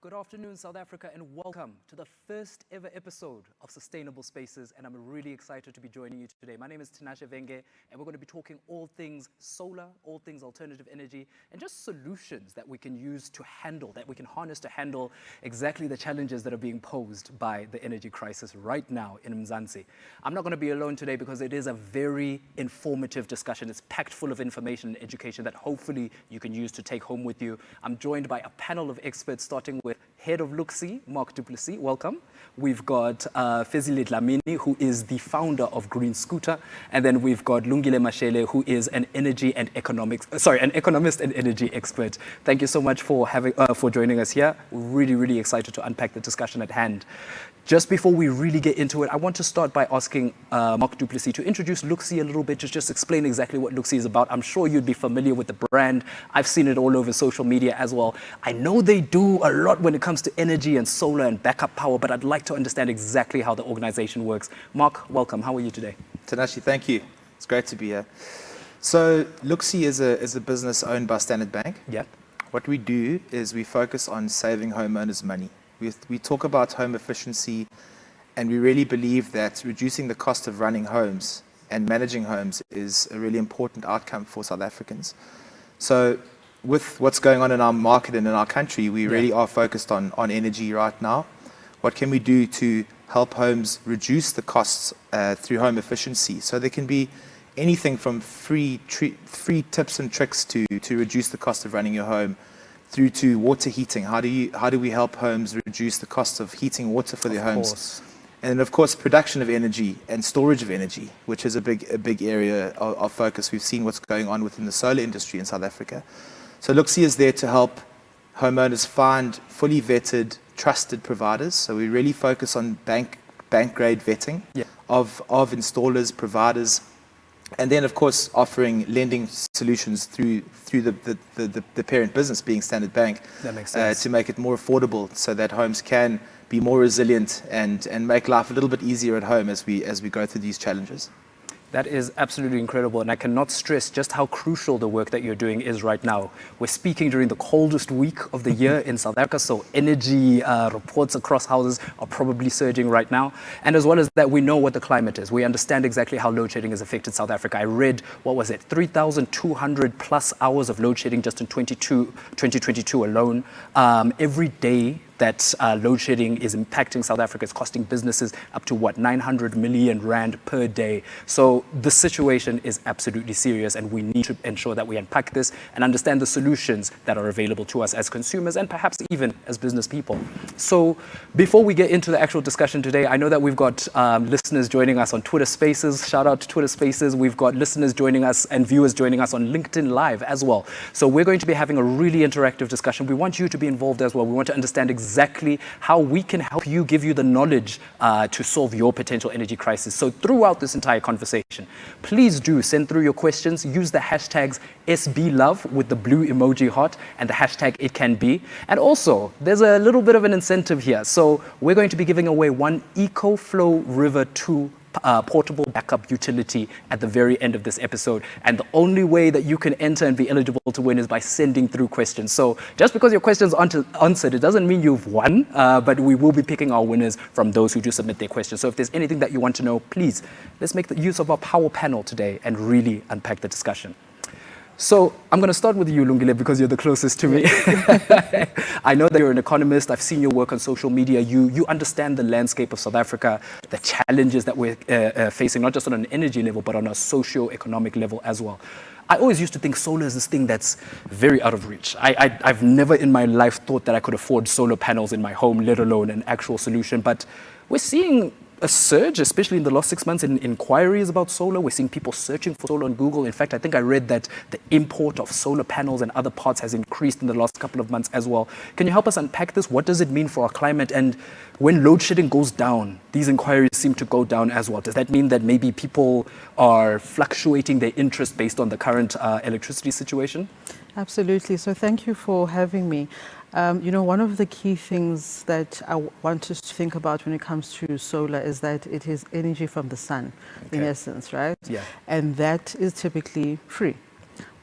Good afternoon, South Africa, and welcome to the first ever episode of Sustainable Spaces, and I'm really excited to be joining you today. My name is Tinashe Venge, and we're going to be talking all things solar, all things alternative energy, and just solutions that we can use to handle, that we can harness to handle exactly the challenges that are being posed by the energy crisis right now in Mzansi. I'm not going to be alone today because it is a very informative discussion. It's packed full of information and education that hopefully you can use to take home with you. I'm joined by a panel of experts, starting with Head of Luxy, Mark du Plessis, welcome. We've got Fezile Dlamini, who is the founder of Green Scooter, and then we've got Lungile Mashele, who is an economist and energy expert. Thank you so much for joining us here. We're really excited to unpack the discussion at hand. Just before we really get into it, I want to start by asking Mark du Plessis to introduce Luxy a little bit, to just explain exactly what Luxy is about. I'm sure you'd be familiar with the brand. I've seen it all over social media as well. I know they do a lot when it comes to energy and solar and backup power, but I'd like to understand exactly how the organization works. Mark, welcome. How are you today? Tanashi, thank you. It's great to be here. So Luxy is a business owned by Standard Bank. Yeah. What we do is we focus on saving homeowners money. We talk about home efficiency, and we really believe that reducing the cost of running homes and managing homes is a really important outcome for South Africans. So with what's going on in our market and in our country, we really are focused on energy right now. What can we do to help homes reduce the costs through home efficiency? So there can be anything from free tips and tricks to reduce the cost of running your home, through to water heating. How do we help homes reduce the cost of heating water for their homes? And of course, production of energy and storage of energy, which is a big area of focus. We've seen what's going on within the solar industry in South Africa. So Luxy is there to help homeowners find fully vetted, trusted providers. So we really focus on bank grade vetting of installers, providers, and then, of course, offering lending solutions through the parent business, being Standard Bank, that makes sense. To make it more affordable, so that homes can be more resilient and make life a little bit easier at home as we go through these challenges. That is absolutely incredible, and I cannot stress just how crucial the work that you're doing is right now. We're speaking during the coldest week of the year in South Africa, so energy reports across houses are probably surging right now. And as well as that, we know what the climate is. We understand exactly how load shedding has affected South Africa. I read, 3,200 plus hours of load shedding just in 2022 alone. Every day that load shedding is impacting South Africa, it's costing businesses up to 900 million rand per day. So the situation is absolutely serious, and we need to ensure that we unpack this and understand the solutions that are available to us as consumers and perhaps even as business people. So before we get into the actual discussion today, I know that we've got listeners joining us on Twitter Spaces. Shout out to Twitter Spaces. We've got listeners joining us and viewers joining us on LinkedIn Live as well. So we're going to be having a really interactive discussion. We want you to be involved as well. We want to understand exactly how we can help you, give you the knowledge to solve your potential energy crisis. So throughout this entire conversation, please do send through your questions. Use the hashtags SBLove with the blue emoji heart and the hashtag #ItCanBe. And also, there's a little bit of an incentive here. So we're going to be giving away one EcoFlow River 2 portable backup utility at the very end of this episode. And the only way that you can enter and be eligible to win is by sending through questions. So just because your questions aren't answered, it doesn't mean you've won, but we will be picking our winners from those who do submit their questions. So if there's anything that you want to know, please, let's make the use of our power panel today and really unpack the discussion. So I'm going to start with you, Lungile, because you're the closest to me. I know that you're an economist. I've seen your work on social media. You understand the landscape of South Africa, the challenges that we're facing, not just on an energy level, but on a socio-economic level as well. I always used to think solar is this thing that's very out of reach. I've never in my life thought that I could afford solar panels in my home, let alone an actual solution. But we're seeing a surge, especially in the last 6 months, in inquiries about solar. We're seeing people searching for solar on Google. In fact, I think I read that the import of solar panels and other parts has increased in the last couple of months as well. Can you help us unpack this? What does it mean for our climate? And when load shedding goes down, these inquiries seem to go down as well. Does that mean that maybe people are fluctuating their interest based on the current electricity situation? Absolutely. So thank you for having me. One of the key things that I want us to think about when it comes to solar is that it is energy from the sun, in essence, right? Yeah. And that is typically free.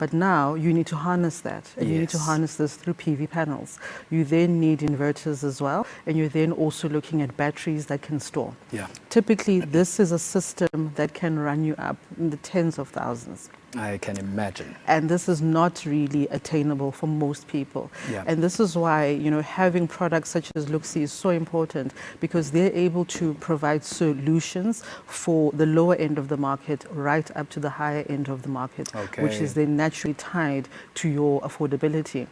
But now you need to harness that, and you need to Yes. harness this through PV panels. You then need inverters as well, and you're then also looking at batteries that can store. Yeah. Typically, this is a system that can run you up in the tens of thousands. I can imagine. And this is not really attainable for most people. Yeah. And this is why, you know, having products such as Luxi is so important, because they're able to provide solutions for the lower end of the market right up to the higher end of the market, which Okay. is then naturally tied to your affordability.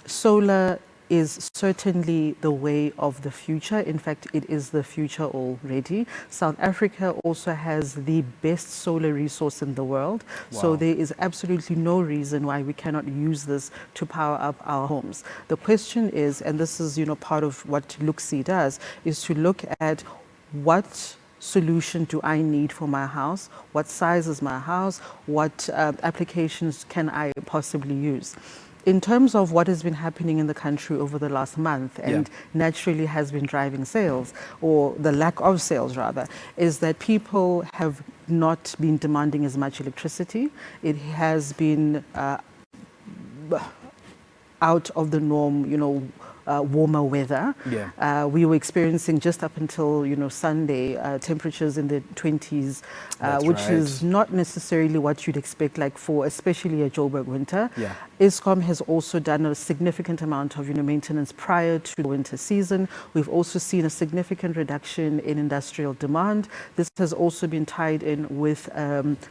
Solar is certainly the way of the future. In fact, it is the future already. South Africa also has the best solar resource in the world. So Wow. there is absolutely no reason why we cannot use this to power up our homes. The question is, and this is, you know, part of what Luxi does, is to look at what solution do I need for my house? What size is my house? What applications can I possibly use? In terms of what has been happening in the country over the last month, and naturally has been driving sales, or the lack of sales rather, is that people have not been demanding as much electricity. It has been out of the norm, you know, warmer weather. Yeah. We were experiencing just up until, you know, Sunday, temperatures in the 20s, That's which right. is not necessarily what you'd expect, like for especially a Joburg winter. Yeah. Eskom has also done a significant amount of, you know, maintenance prior to the winter season. We've also seen a significant reduction in industrial demand. This has also been tied in with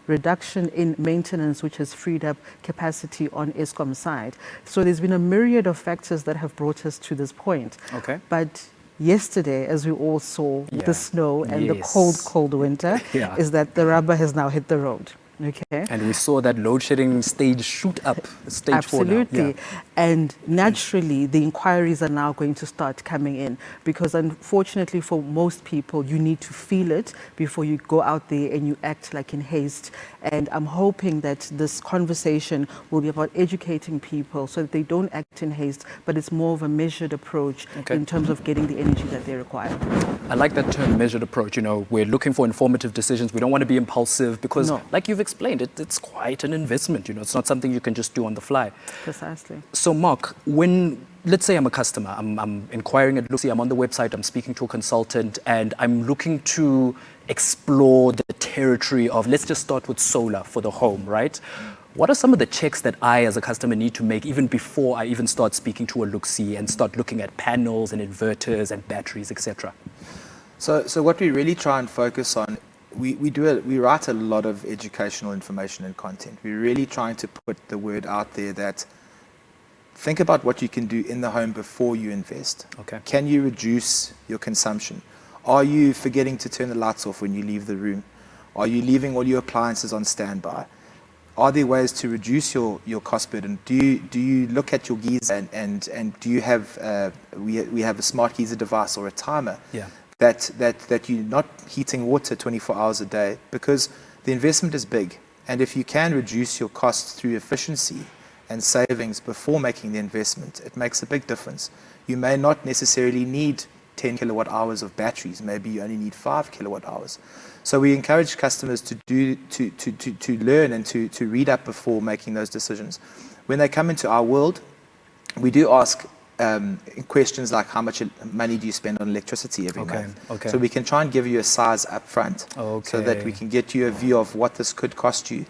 reduction in maintenance, which has freed up capacity on Eskom's side. So there's been a myriad of factors that have brought us to this point. Okay. But yesterday, as we all saw, with the Yeah. snow and the Yes. cold winter, Yeah. is that the rubber has now hit the road. Okay. And we saw that load shedding stage shoot up, stage 4 now. Absolutely. And naturally, the inquiries are now going to start coming in, because unfortunately for most people, you need to feel it before you go out there and you act like in haste. And I'm hoping that this conversation will be about educating people so that they don't act in haste, but it's more of a measured approach Okay. in terms of getting the energy that they require. I like that term, measured approach. You know, we're looking for informative decisions. We don't want to be impulsive because, No. like you've explained, it's quite an investment. You know, it's not something you can just do on the fly. Precisely. So, Mark, when, let's say I'm a customer, I'm inquiring at Luxi, I'm on the website, I'm speaking to a consultant, and I'm looking to explore the territory of, let's just start with solar for the home, right? What are some of the checks that I, as a customer, need to make even before I even start speaking to a Luxi and start looking at panels and inverters and batteries, etc.? So what we really try and focus on, we write a lot of educational information and content. We're really trying to put the word out there that think about what you can do in the home before you invest. Okay. Can you reduce your consumption? Are you forgetting to turn the lights off when you leave the room? Are you leaving all your appliances on standby? Are there ways to reduce your cost burden? Do you look at your geyser and do you have we have a smart geyser device or a timer? Yeah. That you're not heating water 24 hours a day, because the investment is big. And if you can reduce your costs through efficiency and savings before making the investment, it makes a big difference. You may not necessarily need 10 kilowatt hours of batteries. Maybe you only need 5 kilowatt hours. So we encourage customers to learn and to read up before making those decisions. When they come into our world, we do ask questions like, how much money do you spend on electricity every month? Okay. So we can try and give you a size up front, so that we can get you a view of what this could cost you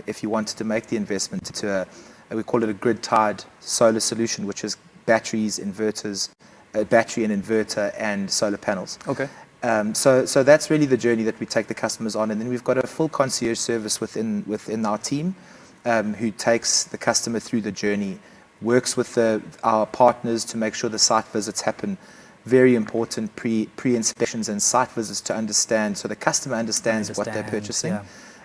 if you wanted to make the investment to we call it a grid-tied solar solution, which is batteries, inverters, battery and inverter, and solar panels. Okay. So that's really the journey that we take the customers on, and then we've got a full concierge service within our team, who takes the customer through the journey, works with our partners to make sure the site visits happen. Very important pre-inspections and site visits to understand, so the customer understands what they're purchasing,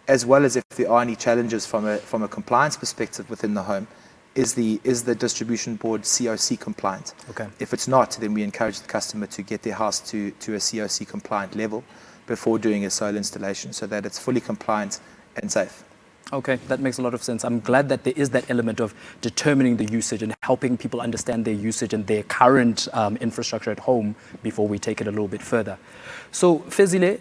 as well as if there are any challenges from a compliance perspective within the home. Is the distribution board COC compliant? Okay. If it's not, then we encourage the customer to get their house to a COC compliant level before doing a solar installation, so that it's fully compliant and safe. Okay, that makes a lot of sense. I'm glad that there is that element of determining the usage and helping people understand their usage and their current infrastructure at home before we take it a little bit further. So, Fezile,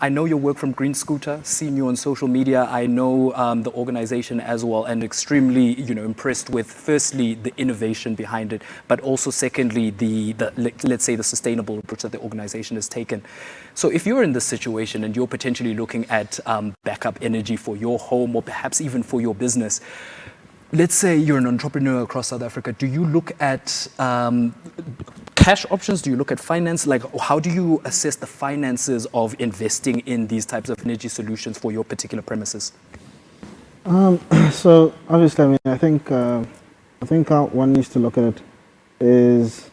I know your work from Green Scooter, seen you on social media. I know the organization as well, and extremely, impressed with firstly the innovation behind it, but also secondly let's say the sustainable approach that the organization has taken. So, if you're in this situation and you're potentially looking at backup energy for your home or perhaps even for your business, let's say you're an entrepreneur across South Africa, do you look at cash options? Do you look at finance? Like, how do you assess the finances of investing in these types of energy solutions for your particular premises? So obviously, I mean, I think how one needs to look at it is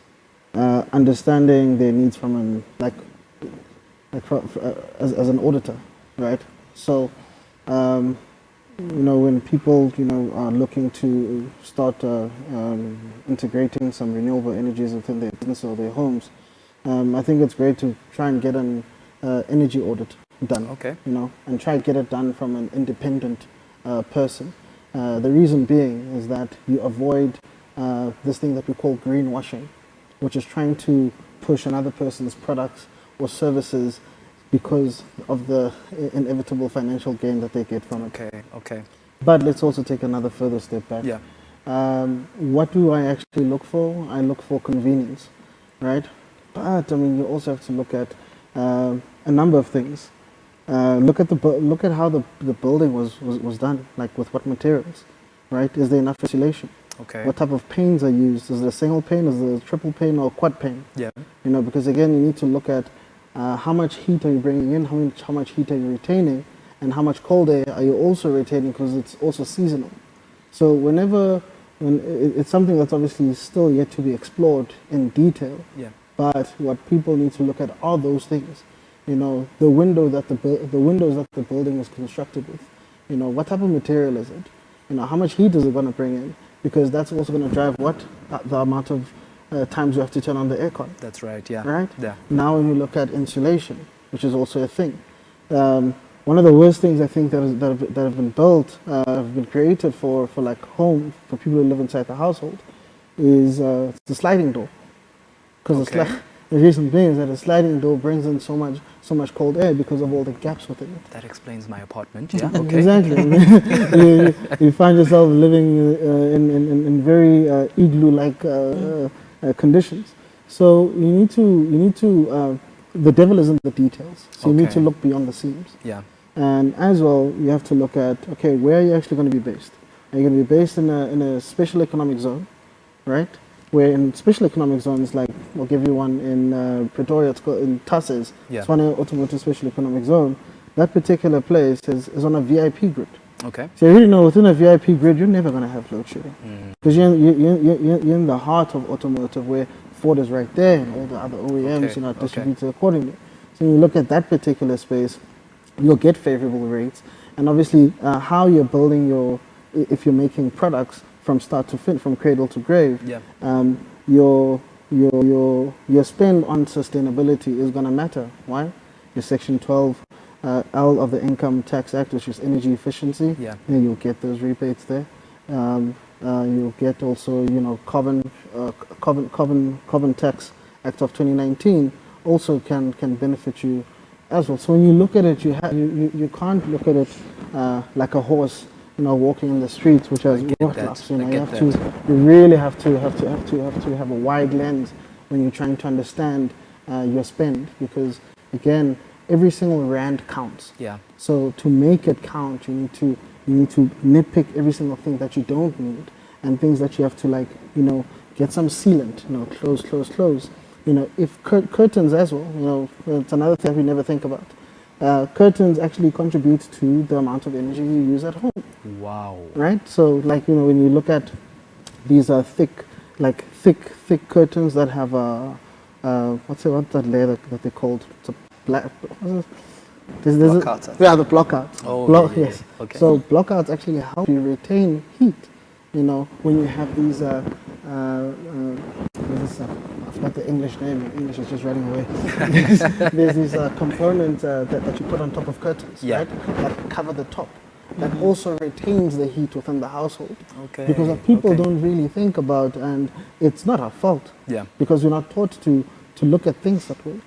understanding their needs from as an auditor, right? So when people are looking to start integrating some renewable energies within their business or their homes, I think it's great to try and get an energy audit done. Okay. And try and get it done from an independent person. The reason being is that you avoid this thing that we call greenwashing, which is trying to push another person's products or services because of the inevitable financial gain that they get from it. Okay. But let's also take another further step back. Yeah. What do I actually look for? I look for convenience, right? But I mean, you also have to look at a number of things. Look at how the building was done, like with what materials, right? Is there enough insulation? Okay. What type of panes are used? Is it a single pane? Is it a triple pane or quad pane? Yeah. Because again, you need to look at how much heat are you bringing in, how much heat are you retaining, and how much cold air are you also retaining, because it's also seasonal. So when it's something that's obviously still yet to be explored in detail. Yeah. But what people need to look at are those things. The windows that the building is constructed with. What type of material is it? How much heat is it going to bring in? Because that's also going to drive the amount of times you have to turn on the aircon. That's right. Yeah. Right? Yeah. Now when you look at insulation, which is also a thing, one of the worst things I think that have been built, have been created for people who live inside the household, is the sliding door. Because the reason being is that a sliding door brings in so much cold air because of all the gaps within it. That explains my apartment. Yeah. Okay. Exactly. you find yourself living in very igloo-like conditions. So you need to. The devil is in the details. So you need to look beyond the seams. Yeah. And as well, you have to look at, okay, where are you actually going to be based? Are you going to be based in a special economic zone, right? Where in special economic zones, like I'll give you one in Pretoria, it's called in Tasses, it's one automotive special economic zone. That particular place is on a VIP grid. Okay. So you really know within a VIP grid, you're never going to have load shedding. Because you're in the heart of automotive where Ford is right there and all the other OEMs are distributed accordingly. So when you look at that particular space, you'll get favorable rates. And obviously how you're building if you're making products from start to finish, from cradle to grave, your spend on sustainability is going to matter. Why? Your Section 12 L of the Income Tax Act, which is energy efficiency, and you'll get those rebates there. You'll get also, carbon tax act of 2019 also can benefit you as well. So when you look at it, you can't look at it like a horse, walking in the streets, which has roadblocks. You really have to have a wide lens when you're trying to understand your spend, because again, every single rand counts. Yeah. So to make it count, you need to nitpick every single thing that you don't need, and things that you have to get some sealant, close. If curtains as well, it's another thing we never think about. Curtains actually contribute to the amount of energy you use at home. Wow. Right? So when you look at these thick curtains that have what's that layer that they called? It's a black. Blockouts. Yeah, the blockouts. Oh, yes. Okay. So blockouts actually help you retain heat. When you have these I forgot the English name. English is just running away. There's these components that you put on top of curtains, right? That cover the top. that also retains the heat within the household. Okay. Because what people okay. don't really think about, and it's not our fault, Yeah. because we're not taught to look at things that way,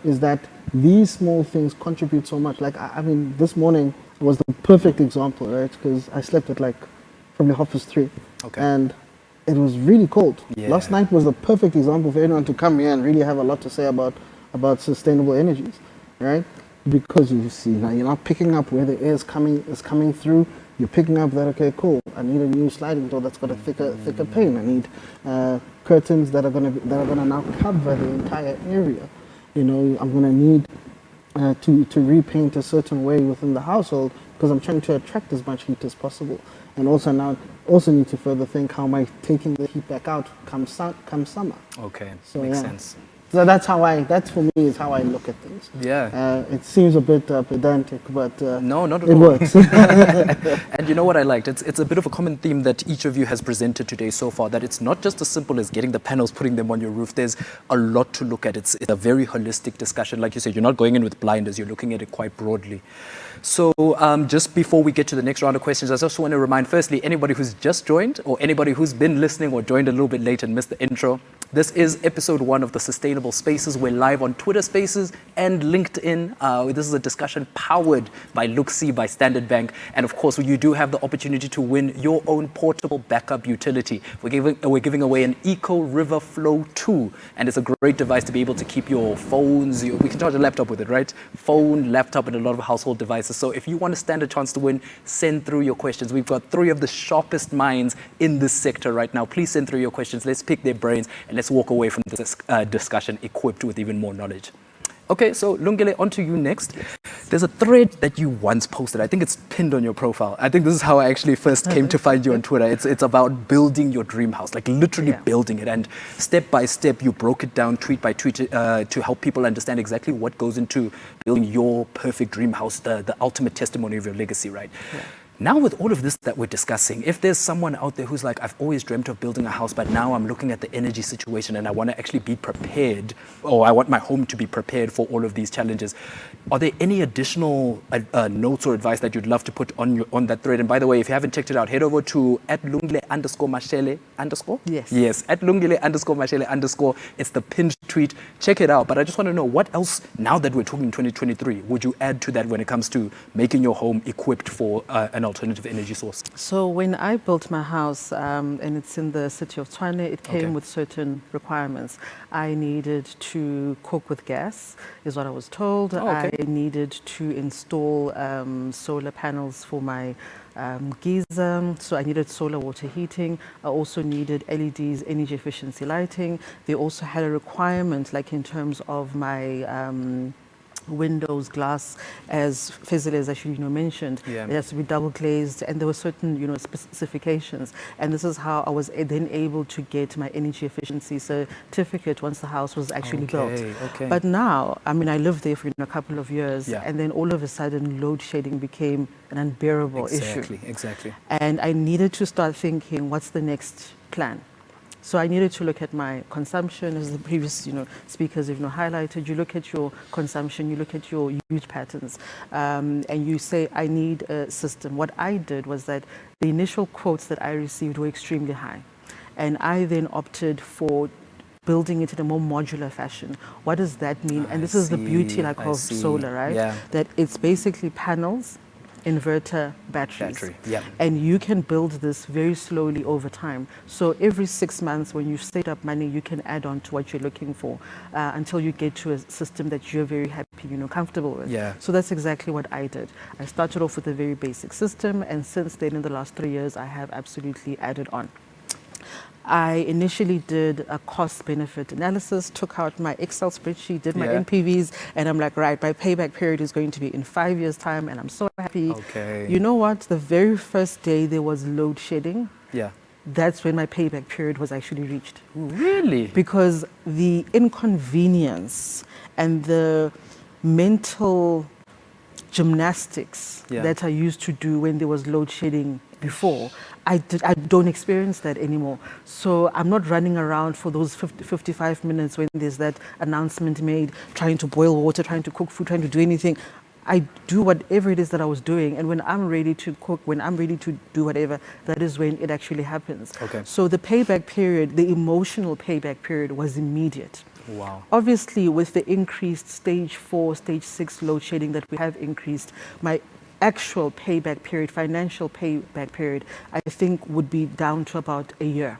is that these small things contribute so much. Like, I mean, this morning was the perfect example, right? Because I slept at like probably 3:30. Okay. And it was really cold. Yeah. Last night was the perfect example for anyone to come here and really have a lot to say about sustainable energies, right? Because you see, now you're not picking up where the air is coming through. You're picking up that, okay, cool, I need a new sliding door that's got a thicker pane. I need curtains that are gonna now cover the entire area. You know, I'm gonna need to repaint a certain way within the household because I'm trying to attract as much heat as possible. And also need to further think, how am I taking the heat back out come summer? Okay, So, makes yeah. sense. So that for me is how I look at things. Yeah. It seems a bit pedantic, but No, not at it all. works. And you know what I liked? It's a bit of a common theme that each of you has presented today so far, that it's not just as simple as getting the panels, putting them on your roof. There's a lot to look at. It's a very holistic discussion. Like you said, you're not going in with blinders. You're looking at it quite broadly. So just before we get to the next round of questions, I just want to remind, firstly, anybody who's just joined or anybody who's been listening or joined a little bit late and missed the intro, this is episode 1 of the Sustainable Spaces. We're live on Twitter Spaces and LinkedIn. This is a discussion powered by Luxi, by Standard Bank. And of course, you do have the opportunity to win your own portable backup utility. We're giving away an Eco River Flow 2. And it's a great device to be able to keep your phones. We can charge a laptop with it, right? Phone, laptop, and a lot of household devices. So if you want to stand a chance to win, send through your questions. We've got 3 of the sharpest minds in this sector right now. Please send through your questions. Let's pick their brains and let's walk away from this discussion equipped with even more knowledge. Okay, so Lungile, on to you next. There's a thread that you once posted. I think it's pinned on your profile. I think this is how I actually first came to find you on Twitter. It's about building your dream house, like literally building it. And step by step, you broke it down tweet by tweet to help people understand exactly what goes into building your perfect dream house, the ultimate testimony of your legacy, right? Yeah. Now with all of this that we're discussing, if there's someone out there who's like, I've always dreamt of building a house, but now I'm looking at the energy situation and I want to actually be prepared, or I want my home to be prepared for all of these challenges, are there any additional notes or advice that you'd love to put on that thread? And by the way, if you haven't checked it out, head over to @Lungile_Mashele_. Yes. Yes, @Lungile_Mashele_. It's the pinned tweet. Check it out. But I just want to know, what else, now that we're talking 2023, would you add to that when it comes to making your home equipped for an alternative energy source? So when I built my house, and it's in the city of Tshwane, it came with certain requirements. I needed to cook with gas, is what I was told. I needed to install solar panels for my geyser, so I needed solar water heating. I also needed LEDs, energy efficiency lighting. They also had a requirement, like in terms of my windows, glass, as Fezile has actually mentioned, it has to be double glazed, and there were certain specifications. And this is how I was then able to get my energy efficiency certificate once the house was actually built. But now, I mean, I lived there for a couple of years, and then all of a sudden, load shedding became an unbearable issue. Exactly. And I needed to start thinking, what's the next plan? So I needed to look at my consumption, as the previous speakers have highlighted. You look at your consumption, you look at your use patterns, and you say, I need a system. What I did was that the initial quotes that I received were extremely high. And I then opted for building it in a more modular fashion. What does that mean? And this is the beauty of solar, right? Yeah. That it's basically panels, inverter, batteries. And you can build this very slowly over time. So every 6 months when you save up money, you can add on to what you're looking for until you get to a system that you're very happy, comfortable with. So that's exactly what I did. I started off with a very basic system, and since then, in the last 3 years, I have absolutely added on. I initially did a cost-benefit analysis, took out my Excel spreadsheet, did my NPVs, and I'm like, right, my payback period is going to be in 5 years' time, and I'm so happy. You know what? The very first day there was load shedding, that's when my payback period was actually reached. Really? Because the inconvenience and the mental gymnastics that I used to do when there was load shedding before, I don't experience that anymore. So I'm not running around for those 55 minutes when there's that announcement made, trying to boil water, trying to cook food, trying to do anything. I do whatever it is that I was doing, and when I'm ready to cook, when I'm ready to do whatever, that is when it actually happens. Okay. So the payback period, the emotional payback period, was immediate. Wow. Obviously, with the increased stage 4, stage 6 load shedding that we have increased, my actual payback period, financial payback period, I think would be down to about a year.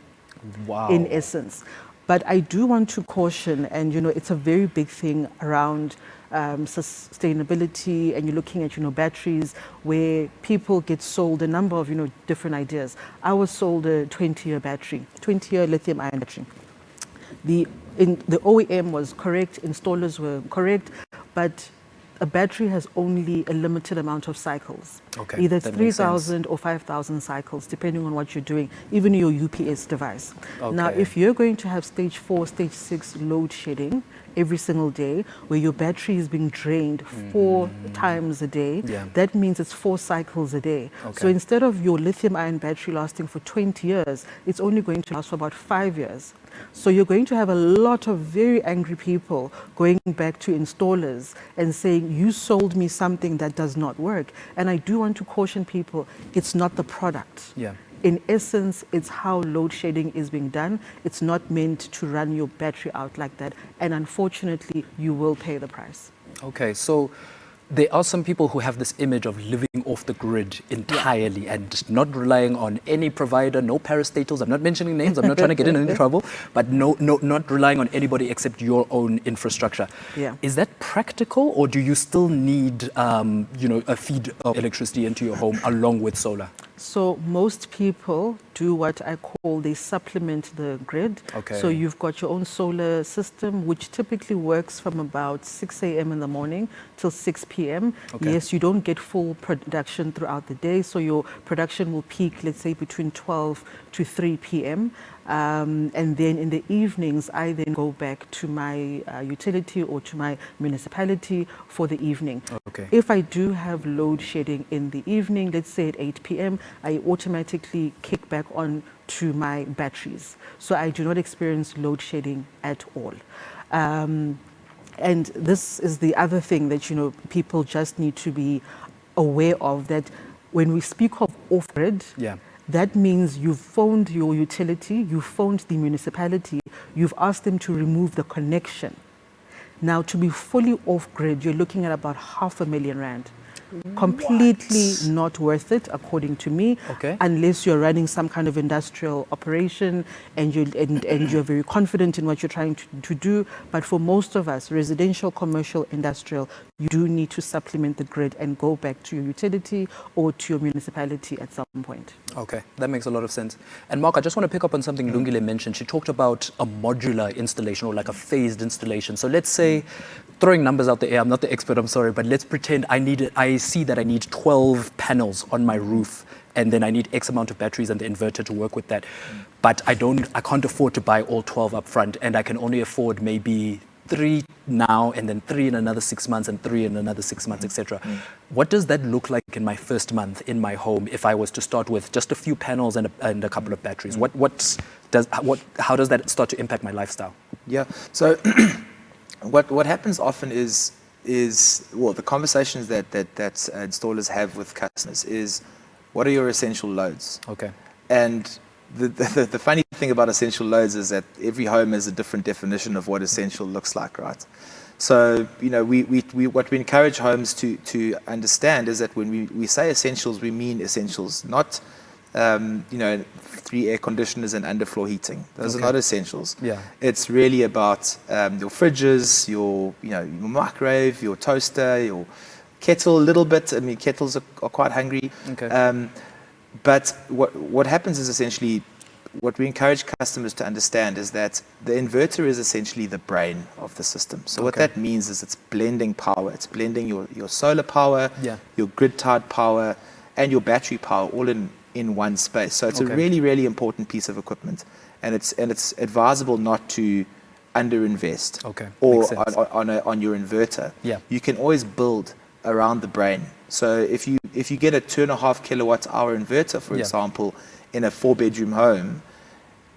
Wow. In essence. But I do want to caution, and it's a very big thing around sustainability, and you're looking at batteries, where people get sold a number of different ideas. I was sold a 20-year battery, 20-year lithium-ion battery. The OEM was correct, installers were correct, but a battery has only a limited amount of cycles. Okay, Either it's that makes 3,000 or 5,000 cycles, depending on what you're doing, even your UPS device. Now, Okay. if you're going to have stage 4, stage 6 load shedding every single day, where your battery is being drained 4 times a day, Yeah. that means it's 4 cycles a day. Okay. So instead of your lithium-ion battery lasting for 20 years, it's only going to last for about 5 years. So you're going to have a lot of very angry people going back to installers and saying, you sold me something that does not work. And I do want to caution people, it's not the product. Yeah. In essence, it's how load shedding is being done. It's not meant to run your battery out like that. And unfortunately, you will pay the price. Okay, so there are some people who have this image of living off the grid entirely and not relying on any provider, no parastatals. I'm not mentioning names. I'm not trying to get in any trouble, but not relying on anybody except your own infrastructure. Yeah. Is that practical, or do you still need, a feed of electricity into your home along with solar? So most people do what I call, they supplement the grid. Okay. So you've got your own solar system, which typically works from about 6 a.m. in the morning till 6 p.m. Okay. Yes, you don't get full production throughout the day. So your production will peak, let's say, between 12 to 3 p.m. And then in the evenings, I then go back to my utility or to my municipality for the evening. Okay. If I do have load shedding in the evening, let's say at 8 p.m., I automatically kick back on to my batteries. So I do not experience load shedding at all. And this is the other thing that, people just need to be aware of, that when we speak of off-grid, Yeah. that means you've phoned your utility, you've phoned the municipality, you've asked them to remove the connection. Now, to be fully off-grid, you're looking at about R500,000. Completely not worth it, according to me, Okay. unless you're running some kind of industrial operation and you're very confident in what you're trying to do. But for most of us, residential, commercial, industrial, you do need to supplement the grid and go back to your utility or to your municipality at some point. Okay, that makes a lot of sense. And Mark, I just want to pick up on something Lungile mentioned. She talked about a modular installation, or like a phased installation. So let's say, throwing numbers out the air, I'm not the expert, I'm sorry, but let's pretend I see that I need 12 panels on my roof, and then I need X amount of batteries and the inverter to work with that. But I can't afford to buy all 12 up front, and I can only afford maybe 3 now, and then 3 in another 6 months, and 3 in another 6 months, etc. What does that look like in my first month in my home if I was to start with just a few panels and a couple of batteries? How does that start to impact my lifestyle? Yeah. So what happens often is the conversations that installers have with customers is, what are your essential loads? Okay. And the funny thing about essential loads is that every home has a different definition of what essential looks like, right? So, what we encourage homes to understand is that when we say essentials, we mean essentials, not, 3 air conditioners and underfloor heating. Those are not essentials. Yeah. It's really about your fridges, your microwave, your toaster, your kettle a little bit. I mean, kettles are quite hungry. Okay. But what happens is, essentially, what we encourage customers to understand is that the inverter is essentially the brain of the system. So what that means is it's blending power. It's blending your solar power, your grid-tied power, and your battery power all in one space. So it's a really, really important piece of equipment. And it's advisable not to underinvest or on your inverter. Yeah. You can always build around the brain. So if you get a 2.5 kilowatt hour inverter, for example, in a 4-bedroom home,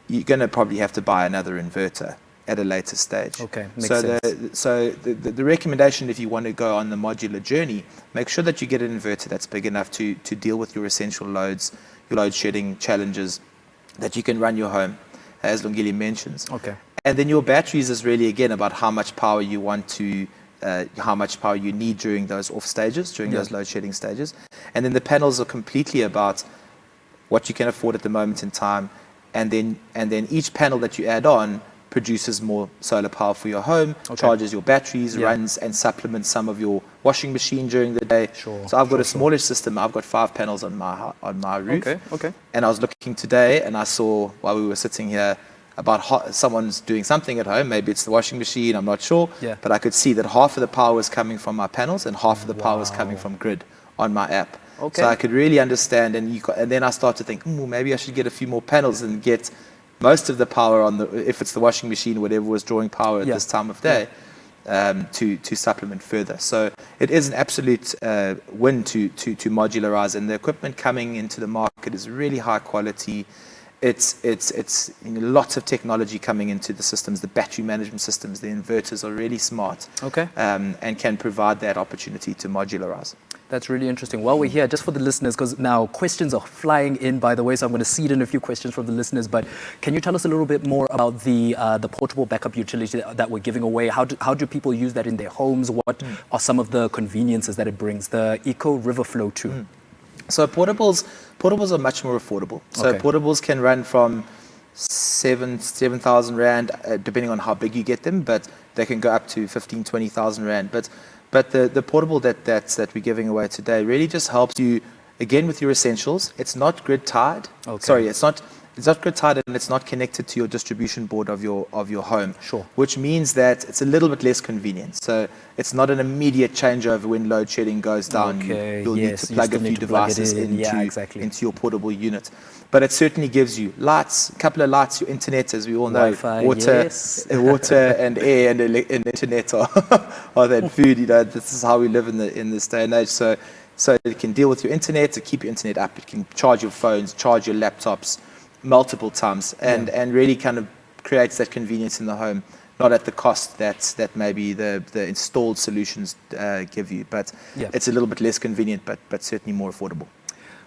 you're going to probably have to buy another inverter. at a later stage. Okay, makes so sense. the recommendation, if you want to go on the modular journey, make sure that you get an inverter that's big enough to deal with your essential loads, your load shedding challenges, that you can run your home, as Lungile mentions. Okay. And then your batteries is really, again, about how much power you want to, how much power you need during those off stages, during those load shedding stages. And then the panels are completely about what you can afford at the moment in time. And then each panel that you add on produces more solar power for your home, charges your batteries, runs and supplements some of your washing machine during the day. Sure. So I've got a smallish system. I've got 5 panels on my roof. Okay. And I was looking today, and I saw, while we were sitting here, about someone's doing something at home. Maybe it's the washing machine, I'm not sure. Yeah. But I could see that half of the power was coming from my panels and half of the power was coming from grid on my app. Okay. So I could really understand, and then I started to think, maybe I should get a few more panels and get most of the power on if it's the washing machine, whatever was drawing power at this time of day, to supplement further. So it is an absolute win to modularize, and the equipment coming into the market is really high quality. It's lots of technology coming into the systems. The battery management systems, the inverters are really smart, and can provide that opportunity to modularize. That's really interesting. While we're here, just for the listeners, because now questions are flying in, by the way, so I'm going to seed in a few questions from the listeners. But can you tell us a little bit more about the portable backup utility that we're giving away? How do people use that in their homes? What are some of the conveniences that it brings? The Eco River Flow 2. So portables are much more affordable. So portables can run from 7,000 rand, depending on how big you get them, but they can go up to 15,000, 20,000 rand. But the portable that we're giving away today really just helps you, again, with your essentials. It's not grid tied. Sorry, it's not grid tied, and it's not connected to your distribution board of your home. Sure. Which means that it's a little bit less convenient. So it's not an immediate changeover when load shedding goes down. You'll need to plug a few devices into your portable unit. But it certainly gives you lights, a couple of lights, your internet, as we all know, Wi-Fi, water and air and internet are that food. This is how we live in this day and age. So it can deal with your internet, to keep your internet up. It can charge your phones, charge your laptops multiple times, and really kind of creates that convenience in the home, not at the cost that maybe the installed solutions give you. But it's a little bit less convenient, but certainly more affordable.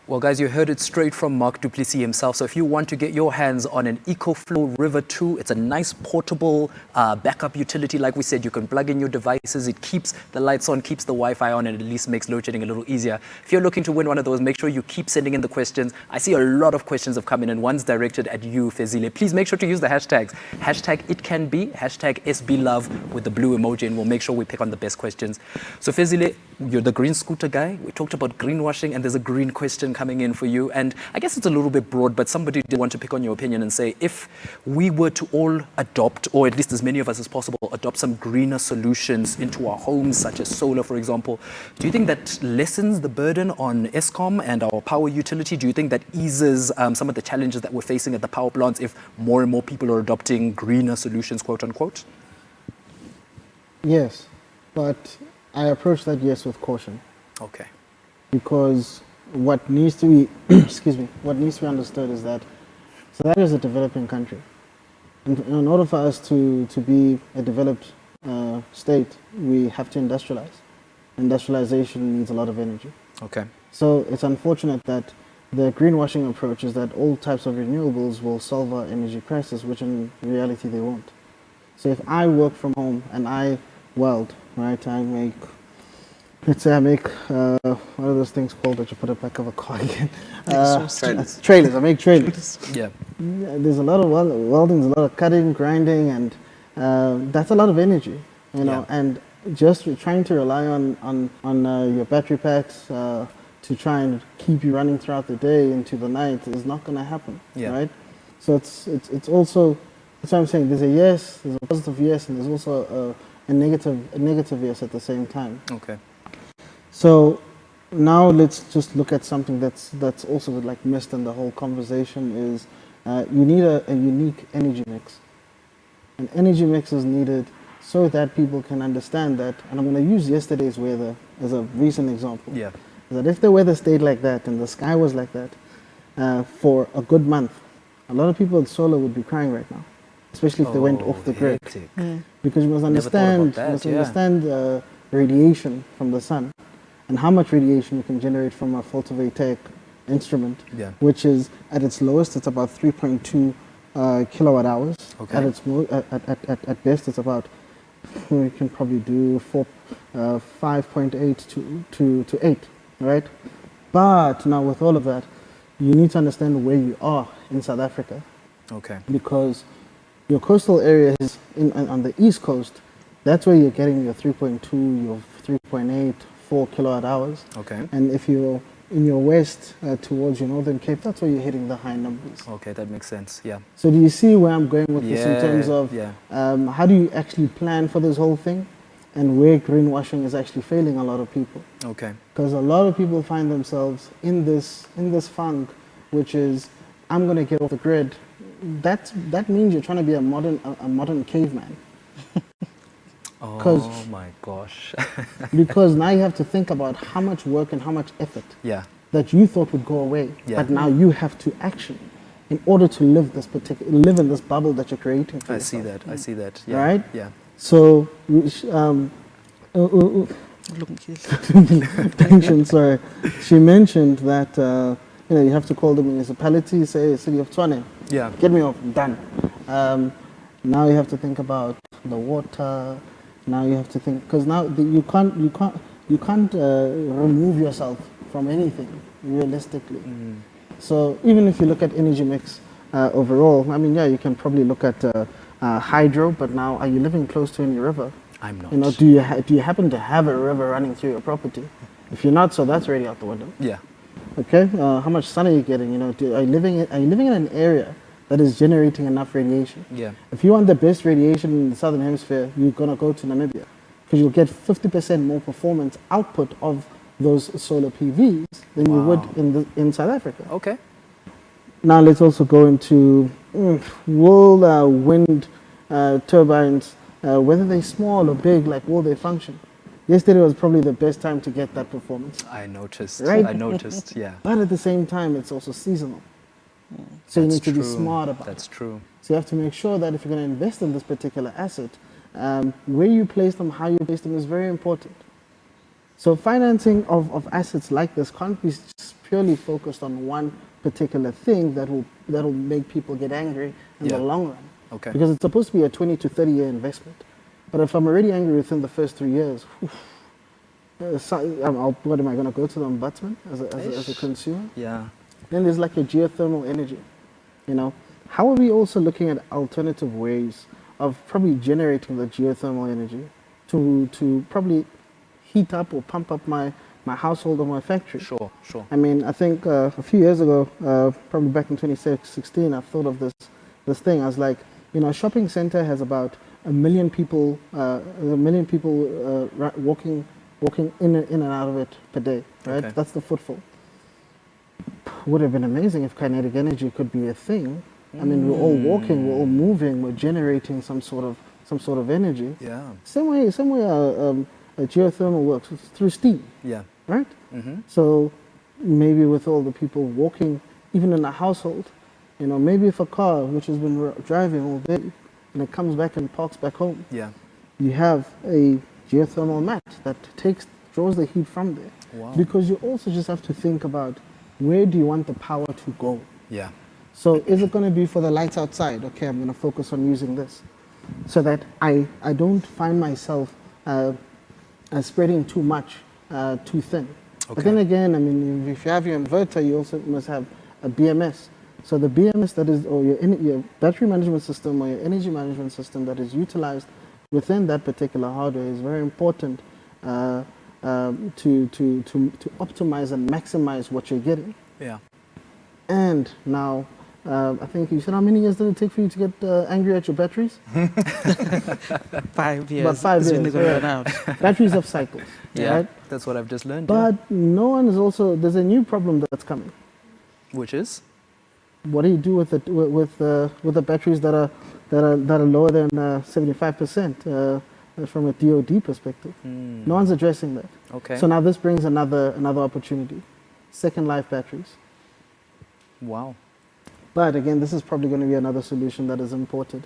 Well, guys, you heard it straight from Mark du Plessis himself. So if you want to get your hands on an EcoFlow River 2, it's a nice portable backup utility. Like we said, you can plug in your devices. It keeps the lights on, keeps the Wi-Fi on, and at least makes load shedding a little easier. If you're looking to win one of those, make sure you keep sending in the questions. I see a lot of questions have come in, and one's directed at you, Fezile. Please make sure to use the hashtags. Hashtag #ItCanBe, hashtag SBLove with the blue emoji, and we'll make sure we pick on the best questions. So Fezile, you're the green scooter guy. We talked about greenwashing, and there's a green question coming in for you. And I guess it's a little bit broad, but somebody did want to pick on your opinion and say, if we were to all adopt, or at least as many of us as possible, adopt some greener solutions into our homes, such as solar, for example, do you think that lessens the burden on Eskom and our power utility? Do you think that eases some of the challenges that we're facing at the power plants if more and more people are adopting greener solutions, quote unquote? Yes, but I approach that yes with caution. Okay. Because what needs to be, what needs to be understood is that South Africa is a developing country. And in order for us to be a developed state, we have to industrialize. Industrialization needs a lot of energy. Okay. So it's unfortunate that the greenwashing approach is that all types of renewables will solve our energy crisis, which in reality they won't. So if I work from home and I weld, right, I make, let's say I make, what are those things called that you put at the back of a car again? Trailers. Trailers, I make trailers. Yeah. There's a lot of welding, there's a lot of cutting, grinding, and that's a lot of energy, you know, and just trying to rely on your battery packs to try and keep you running throughout the day into the night is not going to happen, right? So it's also, that's what I'm saying, there's a yes, there's a positive yes, and there's also a negative yes at the same time. Okay. So now let's just look at something that's also like missed in the whole conversation is you need a unique energy mix. An energy mix is needed so that people can understand that, and I'm going to use yesterday's weather as a recent example. Yeah. That if the weather stayed like that and the sky was like that for a good month, a lot of people at solar would be crying right now. especially if they went off the grid. hectic. Because you must Never thought about understand, that, you must yeah. understand radiation from the sun and how much radiation you can generate from a photovoltaic instrument, Yeah. which is at its lowest, it's about 3.2 kilowatt hours. Okay. At its at best, it's about we can probably do 5.8 to 8, right? But now with all of that, you need to understand where you are in South Africa, Okay. because your coastal areas on the east coast, that's where you're getting your 3.2, your 3.8, 4 kilowatt hours. Okay. And if you're in your west towards your northern Cape, that's where you're hitting the high numbers. Okay, that makes sense. Yeah. So do you see where I'm going with this in Yeah, terms of yeah. how do you actually plan for this whole thing, and where greenwashing is actually failing a lot of people? Okay. Because a lot of people find themselves in this funk, which is, I'm going to get off the grid. That means you're trying to be a modern caveman. Oh my gosh. Because now you have to think about how much work and how much effort Yeah. that you thought would go away, Yeah. but now you have to action in order to live in this bubble that you're creating for I yourself. see that. I see that. Yeah. Right? Yeah. So, mentioned, sorry, she mentioned that you have to call the municipality, say City of Tshwane, Yeah. get me off, done. Now you have to think about the water. Now you have to think, because now you can't remove yourself from anything realistically. So even if you look at energy mix overall, I mean, yeah, you can probably look at hydro, but now are you living close to any river? I'm not. You know, do you happen to have a river running through your property? If you're not, so that's already out the window. Yeah. Okay, how much sun are you getting? You know, are you living in an area that is generating enough radiation? Yeah. If you want the best radiation in the southern hemisphere, you're gonna go to Namibia, because you'll get 50% more performance output of those solar PVs than you would in South Africa. Okay. Now let's also go into will wind turbines, whether they're small or big, like will they function? Yesterday was probably the best time to get that performance. I noticed. Right? I noticed. Yeah. But at the same time, it's also seasonal. So you That's need to be true. smart about That's it. true. So you have to make sure that if you're going to invest in this particular asset, where you place them, how you place them is very important. So financing of assets like this can't be just purely focused on one particular thing that will make people get angry in the Yeah. long run. Okay. Because it's supposed to be a 20 to 30 year investment. But if I'm already angry within the first 3 years, what am I going to go to the ombudsman as a consumer? Yeah. Then there's like a geothermal energy. You know, how are we also looking at alternative ways of probably generating the geothermal energy to probably heat up or pump up my household or my factory? Sure. Sure. I mean, I think a few years ago, probably back in 2016, I thought of this thing. I was like, you know, a shopping center has about 1 million people, walking in and out of it per day, right? Okay. That's the footfall. Would have been amazing if kinetic energy could be a thing. I mean, we're all walking, we're all moving, we're generating some sort of energy. Yeah. Same way a geothermal works, it's through steam, Yeah. right? Mm-hmm. So maybe with all the people walking, even in a household, you know, maybe if a car which has been driving all day and it comes back and parks back home, Yeah. you have a geothermal mat that draws the heat from there. Wow. Because you also just have to think about, where do you want the power to go? Yeah. So is it going to be for the lights outside? Okay, I'm going to focus on using this, so that I don't find myself spreading too much, too thin. Okay. But then again, I mean, if you have your inverter, you also must have a BMS. So the BMS that is, or your battery management system or your energy management system that is utilized within that particular hardware is very important to optimize and maximize what you're getting. Yeah. And now, I think you said, how many years did it take for you to get angry at your batteries? 5 years. About 5 is when years, they're gonna yeah. run out. Batteries have cycles, Yeah. right? That's what I've just learned. But no one is also, there's a new problem that's coming. yeah. Which is? What do you do with the batteries that are lower than 75% from a DoD perspective? No one's addressing that. Okay. So now this brings another opportunity, second life batteries. Wow. But again, this is probably going to be another solution that is imported.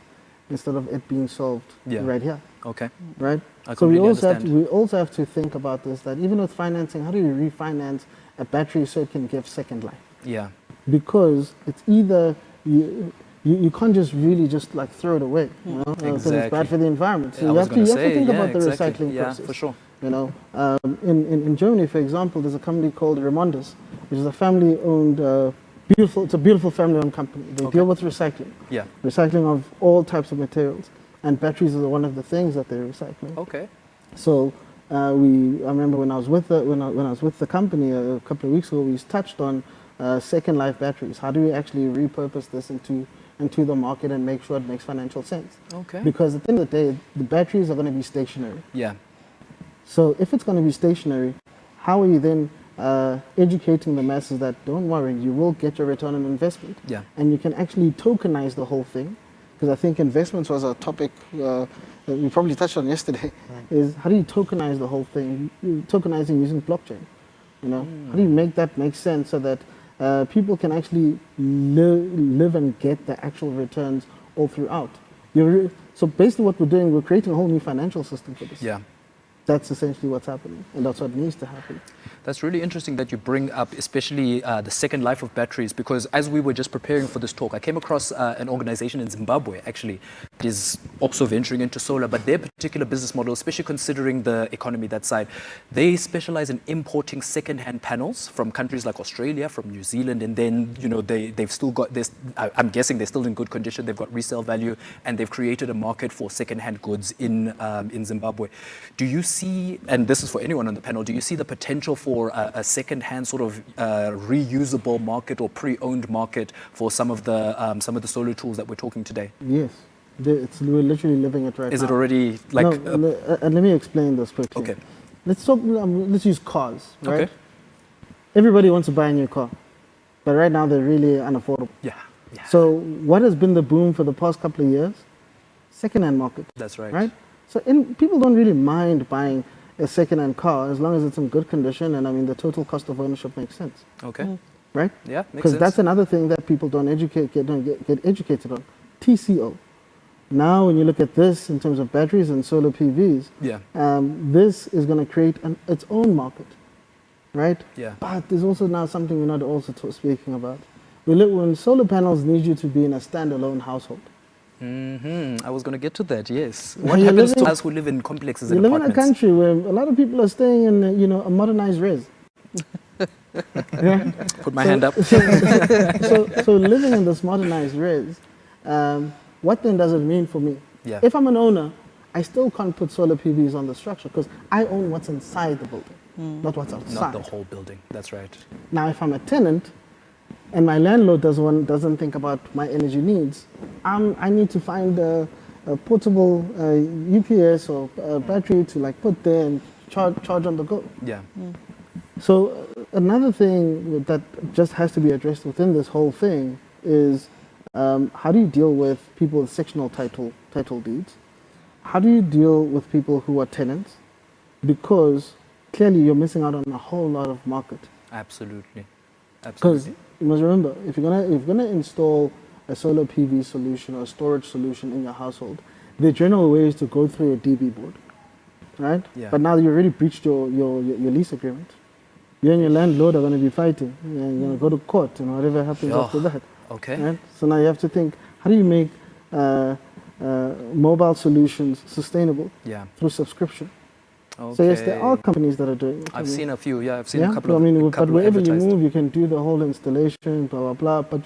instead of it being solved Yeah. right here, Okay. right? I So we completely also understand. we also have to think about this, that even with financing, how do you refinance a battery so it can give second life? Yeah. Because it's either you can't just really just like throw it away, you know, because it's Exactly. bad for the environment. So I you was have to gonna you have to say, think yeah, about the exactly. recycling Yeah, process. for sure. You know, in Germany, for example, there's a company called Remondes, which is a family-owned, it's a beautiful family-owned company. They Okay. deal with recycling, Yeah. recycling of all types of materials, and batteries are one of the things that they're recycling. Okay. So I remember when I was with the company a couple of weeks ago, we touched on second life batteries. How do we actually repurpose this into the market and make sure it makes financial sense? Okay. Because at the end of the day, the batteries are going to be stationary. Yeah. So if it's going to be stationary, how are you then educating the masses that don't worry, you will get your return on investment, Yeah. and you can actually tokenize the whole thing? Because I think investments was a topic that we probably touched on yesterday. Is how do you tokenize the whole thing? Tokenizing using blockchain. You know, how do you make that make sense so that people can actually live and get the actual returns all throughout? So basically, what we're doing, we're creating a whole new financial system for this. Yeah. That's essentially what's happening, and that's what needs to happen. That's really interesting that you bring up, especially the second life of batteries, because as we were just preparing for this talk, I came across an organization in Zimbabwe, actually, that is also venturing into solar, but their particular business model, especially considering the economy that side, they specialize in importing second-hand panels from countries like Australia, from New Zealand, and then, you know, they've still got this, I'm guessing they're still in good condition, they've got resale value, and they've created a market for second-hand goods in Zimbabwe. Do you see, and this is for anyone on the panel, do you see the potential for a second-hand sort of reusable market or pre-owned market for some of the solar tools that we're talking today? Yes, we're literally living it right now. Is it already like? No, let me explain this quickly. Okay. Let's use cars, right? Okay. Everybody wants to buy a new car, but right now they're really unaffordable. Yeah. Yeah. So what has been the boom for the past couple of years? Second-hand market. That's right. Right? So people don't really mind buying a second-hand car as long as it's in good condition, and I mean the total cost of ownership makes sense, Okay. right? Yeah. Makes Because sense. that's another thing that people don't get educated on. TCO. Now, when you look at this in terms of batteries and solar PVs, Yeah. this is going to create its own market, right? Yeah. But there's also now something we're not also speaking about. When solar panels need you to be in a standalone household. I was going to get to that. Yes. Now What you're happens to living- us who live in complexes You and live in a apartments? country where a lot of people are staying in, a modernized res. Yeah? Put my hand up. So living in this modernized res, what then does it mean for me? Yeah. If I'm an owner, I still can't put solar PVs on the structure because I own what's inside the building, not what's outside. Not the whole building. That's right. Now, if I'm a tenant and my landlord doesn't think about my energy needs, I need to find a portable UPS or a battery to like put there and charge on the go. Yeah. So another thing that just has to be addressed within this whole thing is how do you deal with people with sectional title deeds? How do you deal with people who are tenants? Because clearly you're missing out on a whole lot of market. Absolutely. Because Absolutely. you must remember, if you're gonna install a solar PV solution or a storage solution in your household, the general way is to go through a DB board, right? Yeah. But now you already breached your lease agreement. You and your landlord are going to be fighting. You're going to go to court, and whatever happens Oh, after that. Okay. Right? So now you have to think, how do you make mobile solutions sustainable Yeah. through subscription? Okay. So yes, there are companies that are doing it. I've seen a few. Yeah, I've seen Yeah, a couple of. but couple wherever you advertised. move, you can do the whole installation, blah blah blah. But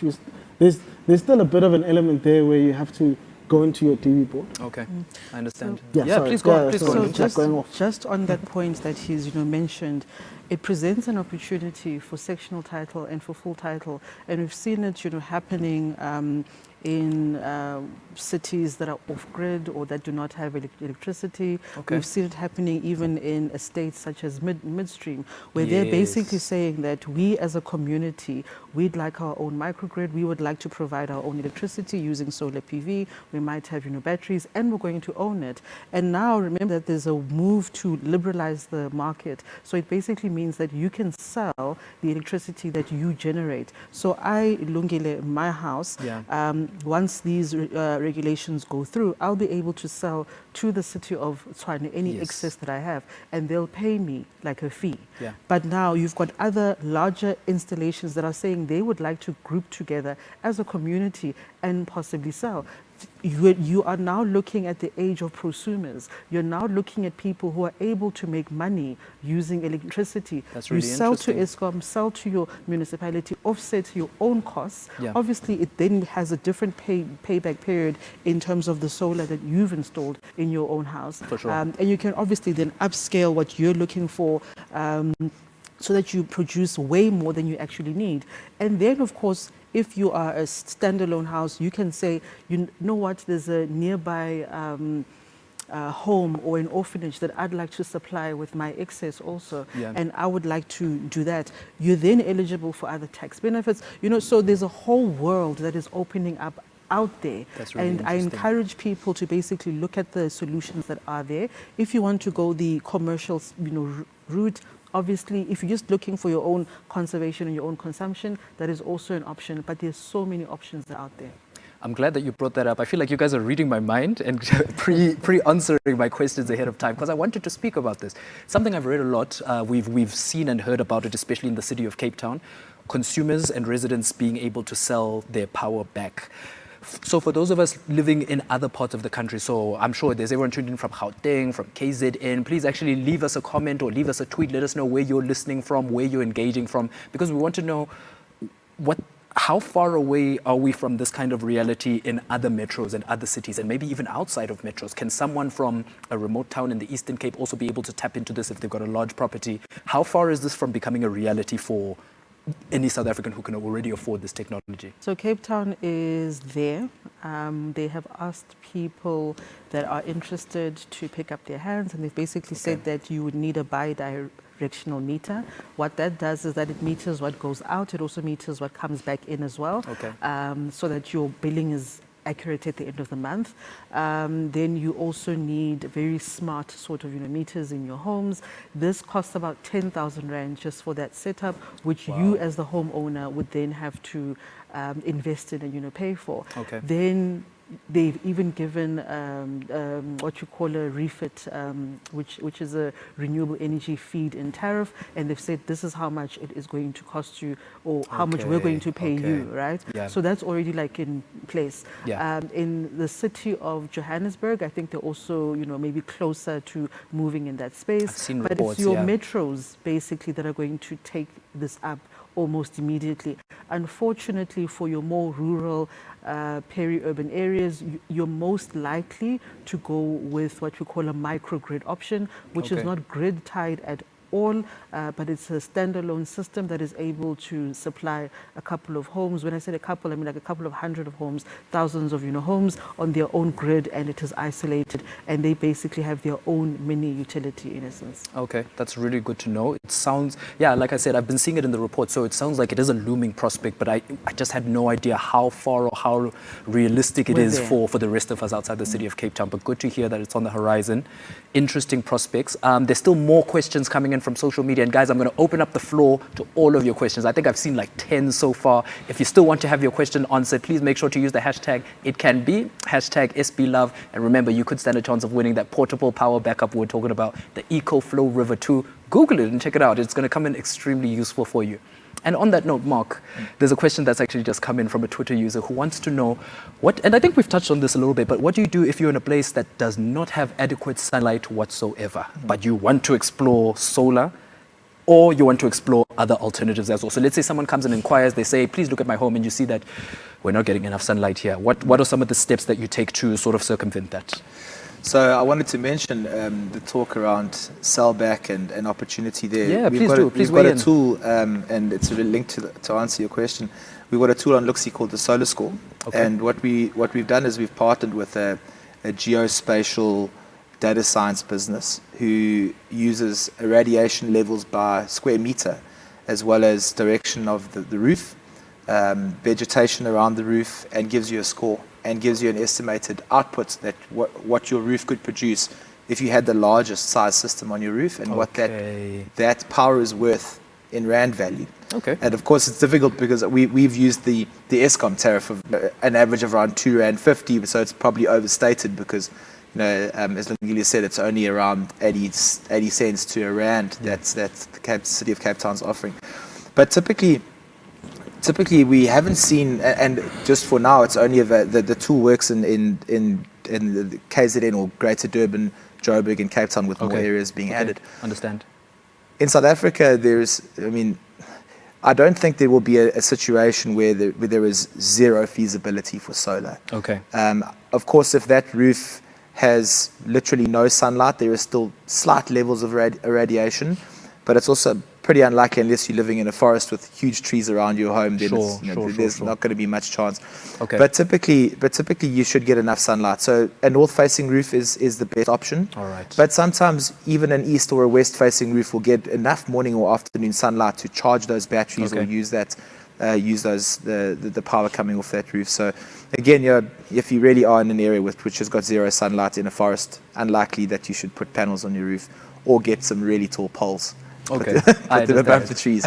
there's still a bit of an element there where you have to go into your TV board. Okay, I understand. So- Yeah, sorry. please go on. Yeah, Please so- go So on. It's just, going off. just on that point that he's mentioned, it presents an opportunity for sectional title and for full title, and we've seen it happening in cities that are off-grid or that do not have electricity. Okay. We've seen it happening even in estates such as Midstream, where they're basically Yes. saying that we as a community, we'd like our own microgrid, we would like to provide our own electricity using solar PV, we might have batteries, and we're going to own it. And now remember that there's a move to liberalize the market. So it basically means that you can sell the electricity that you generate. So I, Lungile, in my house, Yeah. once these regulations go through, I'll be able to sell to the city of Tshwane any Yes. excess that I have, and they'll pay me like a fee. Yeah. But now you've got other larger installations that are saying they would like to group together as a community and possibly sell. You are now looking at the age of prosumers. You're now looking at people who are able to make money using electricity. That's really you sell to interesting. Eskom, sell to your municipality, offset your own costs. Yeah. Obviously, it then has a different payback period in terms of the solar that you've installed in your own house. For sure. And you can obviously then upscale what you're looking for. So that you produce way more than you actually need. And then, of course, if you are a standalone house, you can say, you know what, there's a nearby home or an orphanage that I'd like to supply with my excess also, Yeah. and I would like to do that. You're then eligible for other tax benefits. So there's a whole world that is opening up out there. That's really and I interesting. encourage people to basically look at the solutions that are there. If you want to go the commercial route, obviously, if you're just looking for your own conservation and your own consumption, that is also an option, but there's so many options that are out there. I'm glad that you brought that up. I feel like you guys are reading my mind and pre-answering my questions ahead of time, because I wanted to speak about this. Something I've read a lot, we've seen and heard about it, especially in the city of Cape Town, consumers and residents being able to sell their power back. So for those of us living in other parts of the country, so I'm sure there's everyone tuned in from Gauteng, from KZN, please actually leave us a comment or leave us a tweet. Let us know where you're listening from, where you're engaging from, because we want to know how far away are we from this kind of reality in other metros and other cities, and maybe even outside of metros? Can someone from a remote town in the Eastern Cape also be able to tap into this if they've got a large property? How far is this from becoming a reality for any South African who can already afford this technology? So Cape Town is there. They have asked people that are interested to pick up their hands, and they've basically said that you would need a bi-directional meter. What that does is that it meters what goes out. It also meters what comes back in as well. Okay. So that your billing is accurate at the end of the month. Then you also need very smart sort of meters in your homes. This costs about 10,000 Rand just for that setup, which you as the homeowner would then have to invest in and pay for. Okay. Then they've even given what you call a refit, which is a renewable energy feed-in tariff, and they've said this is how much it is going to cost you, or how much we're going to pay you, right? Yeah. So that's already like in place. Yeah. In the city of Johannesburg, I think they're also maybe closer to moving in that space. I've seen but reports, it's your yeah. metros basically that are going to take this up almost immediately. Unfortunately, for your more rural, peri-urban areas, you're most likely to go with what we call a microgrid option, which is Okay. not grid tied at all, but it's a standalone system that is able to supply a couple of homes. When I said a couple, I mean like a couple of hundred of homes, thousands of homes on their own grid, and it is isolated, and they basically have their own mini utility in essence. Okay, that's really good to know. It sounds, yeah, like I said, I've been seeing it in the report, so it sounds like it is a looming prospect, but I just had no idea how far or how realistic it We're is there. for the rest of us outside the city of Cape Town. But good to hear that it's on the horizon. Interesting prospects. There's still more questions coming in from social media, and guys, I'm going to open up the floor to all of your questions. I think I've seen like 10 so far. If you still want to have your question answered, please make sure to use the hashtag #ItCanBe, hashtag SBLove, and remember, you could stand a chance of winning that portable power backup we're talking about, the EcoFlow River 2. Google it and check it out. It's going to come in extremely useful for you. And on that note, Mark, there's a question that's actually just come in from a Twitter user who wants to know and I think we've touched on this a little bit, but what do you do if you're in a place that does not have adequate sunlight whatsoever, but you want to explore solar, or you want to explore other alternatives as well? So let's say someone comes and inquires, they say, please look at my home, and you see that we're not getting enough sunlight here. What are some of the steps that you take to sort of circumvent that? So I wanted to mention the talk around sellback and opportunity there. Yeah, we've please got do. We've got a tool, and it's really linked to answer your question. We've got a tool on Luxi called the Solar Score. Okay. And what we've done is we've partnered with a geospatial data science business who uses irradiation levels by square meter, as well as direction of the roof, vegetation around the roof, and gives you a score and gives you an estimated output that what your roof could produce if you had the largest size system on your roof, and what that power is worth in rand value. Okay. And of course, it's difficult because we've used the Eskom tariff of an average of around R2.50, so it's probably overstated because, as Lungile said, it's only around 80 cents to a rand that's the city of Cape Town's offering. But typically we haven't seen, and just for now, it's only the tool works in the KZN or Greater Durban, Joburg, and Cape Town, with more areas being added. Understand. In South Africa, I don't think there will be a situation where there is zero feasibility for solar. Okay. Of course, if that roof has literally no sunlight, there are still slight levels of irradiation, but it's also pretty unlikely unless you're living in a forest with huge trees around your home. Then there's not going to be much chance. Okay. But typically you should get enough sunlight. So a north-facing roof is the best option. All right. But sometimes even an east or a west-facing roof will get enough morning or afternoon sunlight to charge those batteries or use the power coming off that roof. So again, if you really are in an area which has got zero sunlight in a forest, unlikely that you should put panels on your roof or get some really tall poles. Okay. Put them above the trees.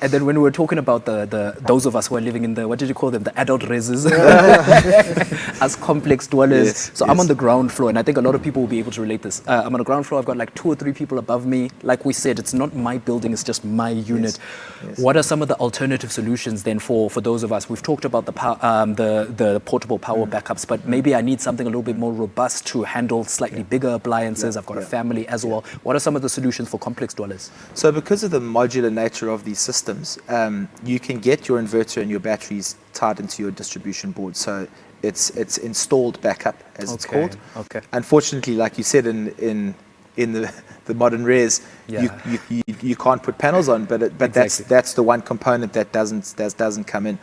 And then when we were talking about those of us who are living in what did you call them? The adult reses as complex dwellers. Yes, so I'm on the ground floor, and I think a lot of people will be able to relate this. I'm on the ground floor. I've got like 2 or 3 people above me. Like we said, it's not my building, it's just my unit. Yes. What are some of the alternative solutions then for those of us? We've talked about the portable power backups, but maybe I need something a little bit more robust to handle slightly bigger appliances. I've got a family as well. What are some of the solutions for complex dwellers? So because of the modular nature of these systems, you can get your inverter and your batteries tied into your distribution board. So it's installed backup, as it's called. Okay. Unfortunately, like you said, in the modern res, you can't put panels on, but Exactly. that's the one component that doesn't come in.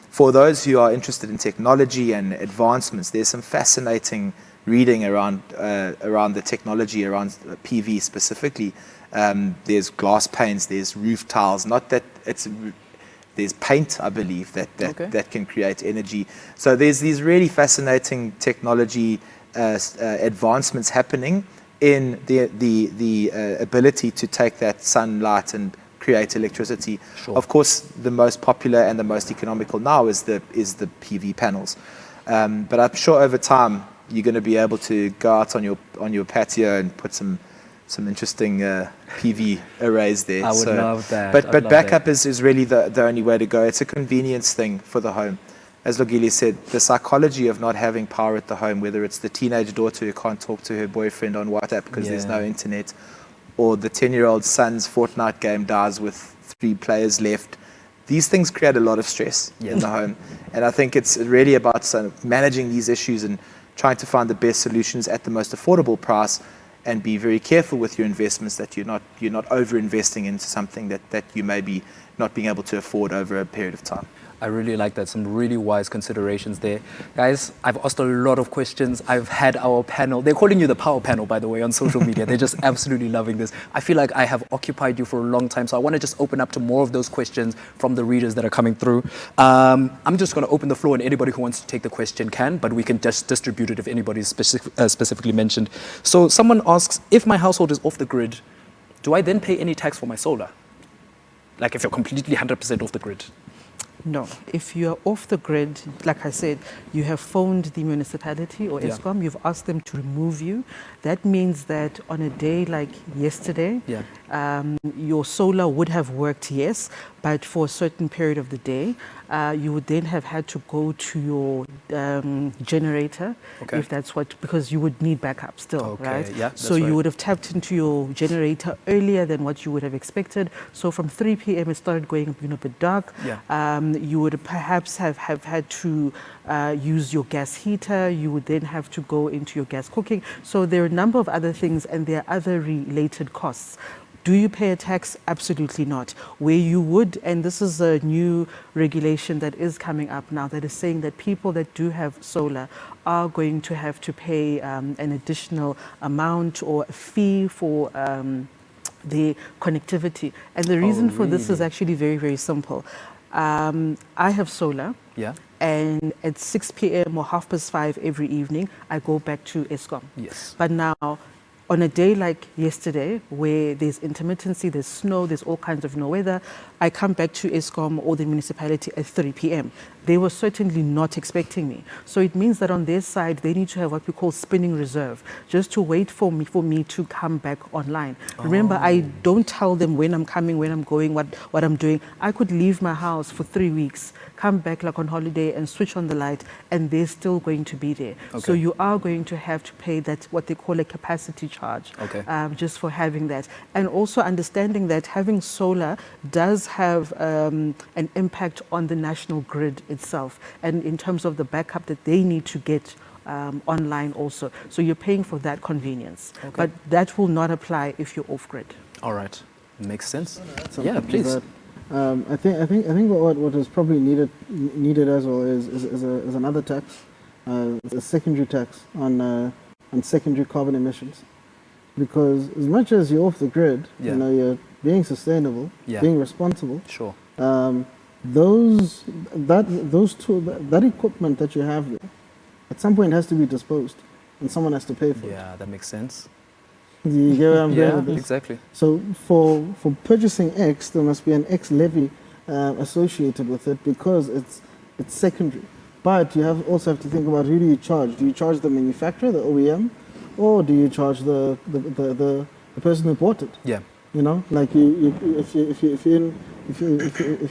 For those who are interested in technology and advancements, there's some fascinating reading around the technology around PV specifically. There's glass panes, there's roof tiles. There's paint, I believe, that can create energy. So there's these really fascinating technology advancements happening in the ability to take that sunlight and create electricity. Sure. Of course, the most popular and the most economical now is the PV panels. But I'm sure over time you're going to be able to go out on your patio and put some interesting PV arrays there. I would love that. But backup is really the only way to go. It's a convenience thing for the home. As Lungile said, the psychology of not having power at the home, whether it's the teenage daughter who can't talk to her boyfriend on WhatsApp because there's no internet, or the 10-year-old son's Fortnite game dies with 3 players left. These things create a lot of stress in the home. And I think it's really about managing these issues and trying to find the best solutions at the most affordable price, and be very careful with your investments that you're not over-investing into something that you may be not being able to afford over a period of time. I really like that. Some really wise considerations there. Guys, I've asked a lot of questions. I've had our panel. They're calling you the power panel, by the way, on social media. They're just absolutely loving this. I feel like I have occupied you for a long time, so I want to just open up to more of those questions from the readers that are coming through. I'm just going to open the floor, and anybody who wants to take the question can, but we can just distribute it if anybody is specifically mentioned. So someone asks, if my household is off the grid, do I then pay any tax for my solar? Like if you're completely 100% off the grid? No. If you are off the grid, like I said, you have phoned the municipality or Eskom, you've asked them to remove you. That means that on a day like yesterday, your solar would have worked, yes, but for a certain period of the day, you would then have had to go to your generator, if that's because you would need backup still, right? Yeah, so you would have tapped into your generator earlier than what you would have expected. So from 3 p.m. it started going a bit dark. You would perhaps have had to use your gas heater. You would then have to go into your gas cooking. So there are a number of other things, and there are other related costs. Do you pay a tax? Absolutely not. Where you would, and this is a new regulation that is coming up now that is saying that people that do have solar are going to have to pay an additional amount or a fee for the connectivity. And the reason for this is actually very, very simple. I have solar. And at 6 p.m. or 5:30 every evening, I go back to Eskom. Yes. But now, on a day like yesterday, where there's intermittency, there's snow, there's all kinds of weather, I come back to Eskom or the municipality at 3 p.m. They were certainly not expecting me. So it means that on their side, they need to have what we call spinning reserve, just to wait for me to come back online. Remember, I don't tell them when I'm coming, when I'm going, what I'm doing. I could leave my house for 3 weeks, come back like on holiday and switch on the light, and they're still going to be there. Okay. So you are going to have to pay that, what they call a capacity charge, okay. just for having that. And also understanding that having solar does have an impact on the national grid itself, and in terms of the backup that they need to get online also. So you're paying for that convenience. Okay. But that will not apply if you're off-grid. All right. Makes sense. Something Yeah, to please. that. I think what is probably needed as well is another tax, a secondary tax on secondary carbon emissions, because as much as you're off the grid, Yeah. you're being sustainable, Yeah. being responsible. Sure. That equipment that you have there, at some point has to be disposed, and someone has to pay for it. Yeah, that makes sense. Do you get where I'm going Yeah, with this? exactly. So for purchasing X, there must be an X levy associated with it, because it's secondary. But you also have to think about, who do you charge? Do you charge the manufacturer, the OEM, or do you charge the person who bought it? Yeah. Like if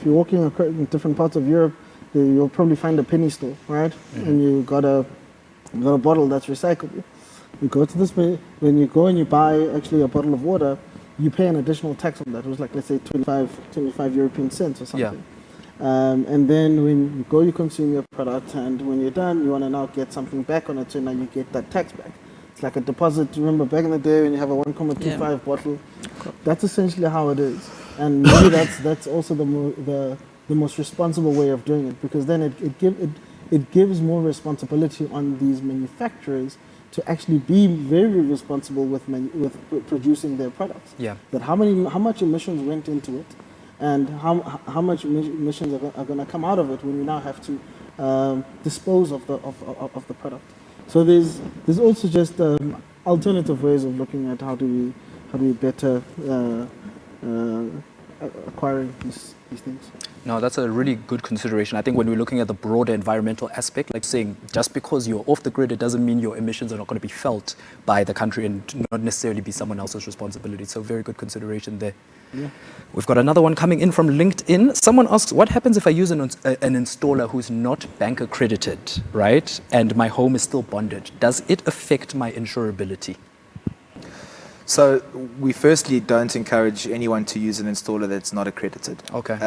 you're walking in different parts of Europe, you'll probably find a penny store, right? Mm-hmm. And you got a bottle that's recyclable. You go to this way, when you go and you buy actually a bottle of water, you pay an additional tax on that. It was like, let's say 25 European cents or something. Yeah. And then when you go, you consume your product, and when you're done, you want to now get something back on it, so now you get that tax back. It's like a deposit. Remember back in the day when you have a 1.25 bottle? That's essentially how it is. And maybe that's also the most responsible way of doing it, because then it gives more responsibility on these manufacturers to actually be very responsible with producing their products. Yeah. That how much emissions went into it, and how much emissions are going to come out of it when we now have to dispose of the product. So there's also just alternative ways of looking at how do we better acquiring these things. No, that's a really good consideration. I think when we're looking at the broader environmental aspect, like saying just because you're off the grid, it doesn't mean your emissions are not going to be felt by the country and not necessarily be someone else's responsibility. So very good consideration there. Yeah. We've got another one coming in from LinkedIn. Someone asks, what happens if I use an installer who's not bank accredited, right? And my home is still bonded. Does it affect my insurability? So we firstly don't encourage anyone to use an installer that's not accredited. Okay.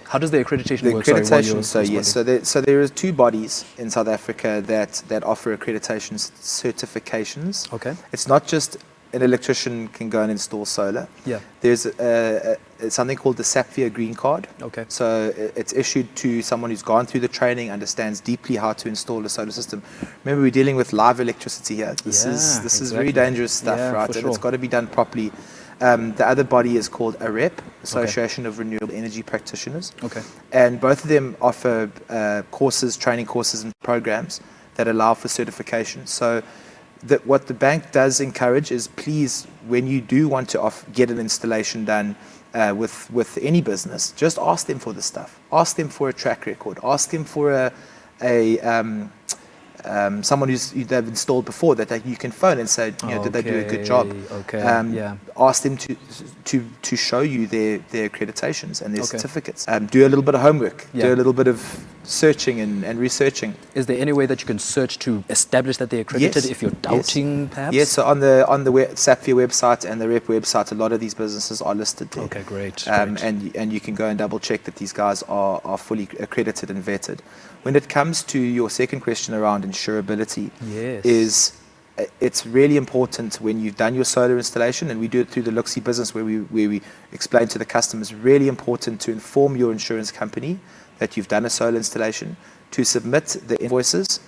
How does the accreditation The work? Sorry, while you're accreditation, so there are two bodies in South Africa that offer accreditation certifications. Okay. It's not just an electrician can go and install solar. Yeah. There's something called the Sapphire Green Card. Okay. So it's issued to someone who's gone through the training, understands deeply how to install a solar system. Remember, we're dealing with live electricity here. This is very dangerous stuff, Yeah, right? for And sure. it's got to be done properly. The other body is called AREP, Association of Renewable Energy Practitioners. Okay. And both of them offer courses, training courses and programs that allow for certification. So what the bank does encourage is, please, when you do want to get an installation done with any business, just ask them for the stuff. Ask them for a track record. Ask them for someone they've installed before that you can phone and say, did they do a good job? Okay. Yeah. Ask them to show you their accreditations and their Okay. certificates. Do a little bit of homework. Yeah. Do a little bit of searching and researching. Is there any way that you can search to establish that they're accredited if you're doubting, perhaps? Yes, so on the Sapphire website and the REP website, a lot of these businesses are listed there. Okay, great. And you can go and double check that these guys are fully accredited and vetted. When it comes to your second question around insurability, Yes. it's really important when you've done your solar installation, and we do it through the Luxi business where we explain to the customers, really important to inform your insurance company that you've done a solar installation, to submit the invoices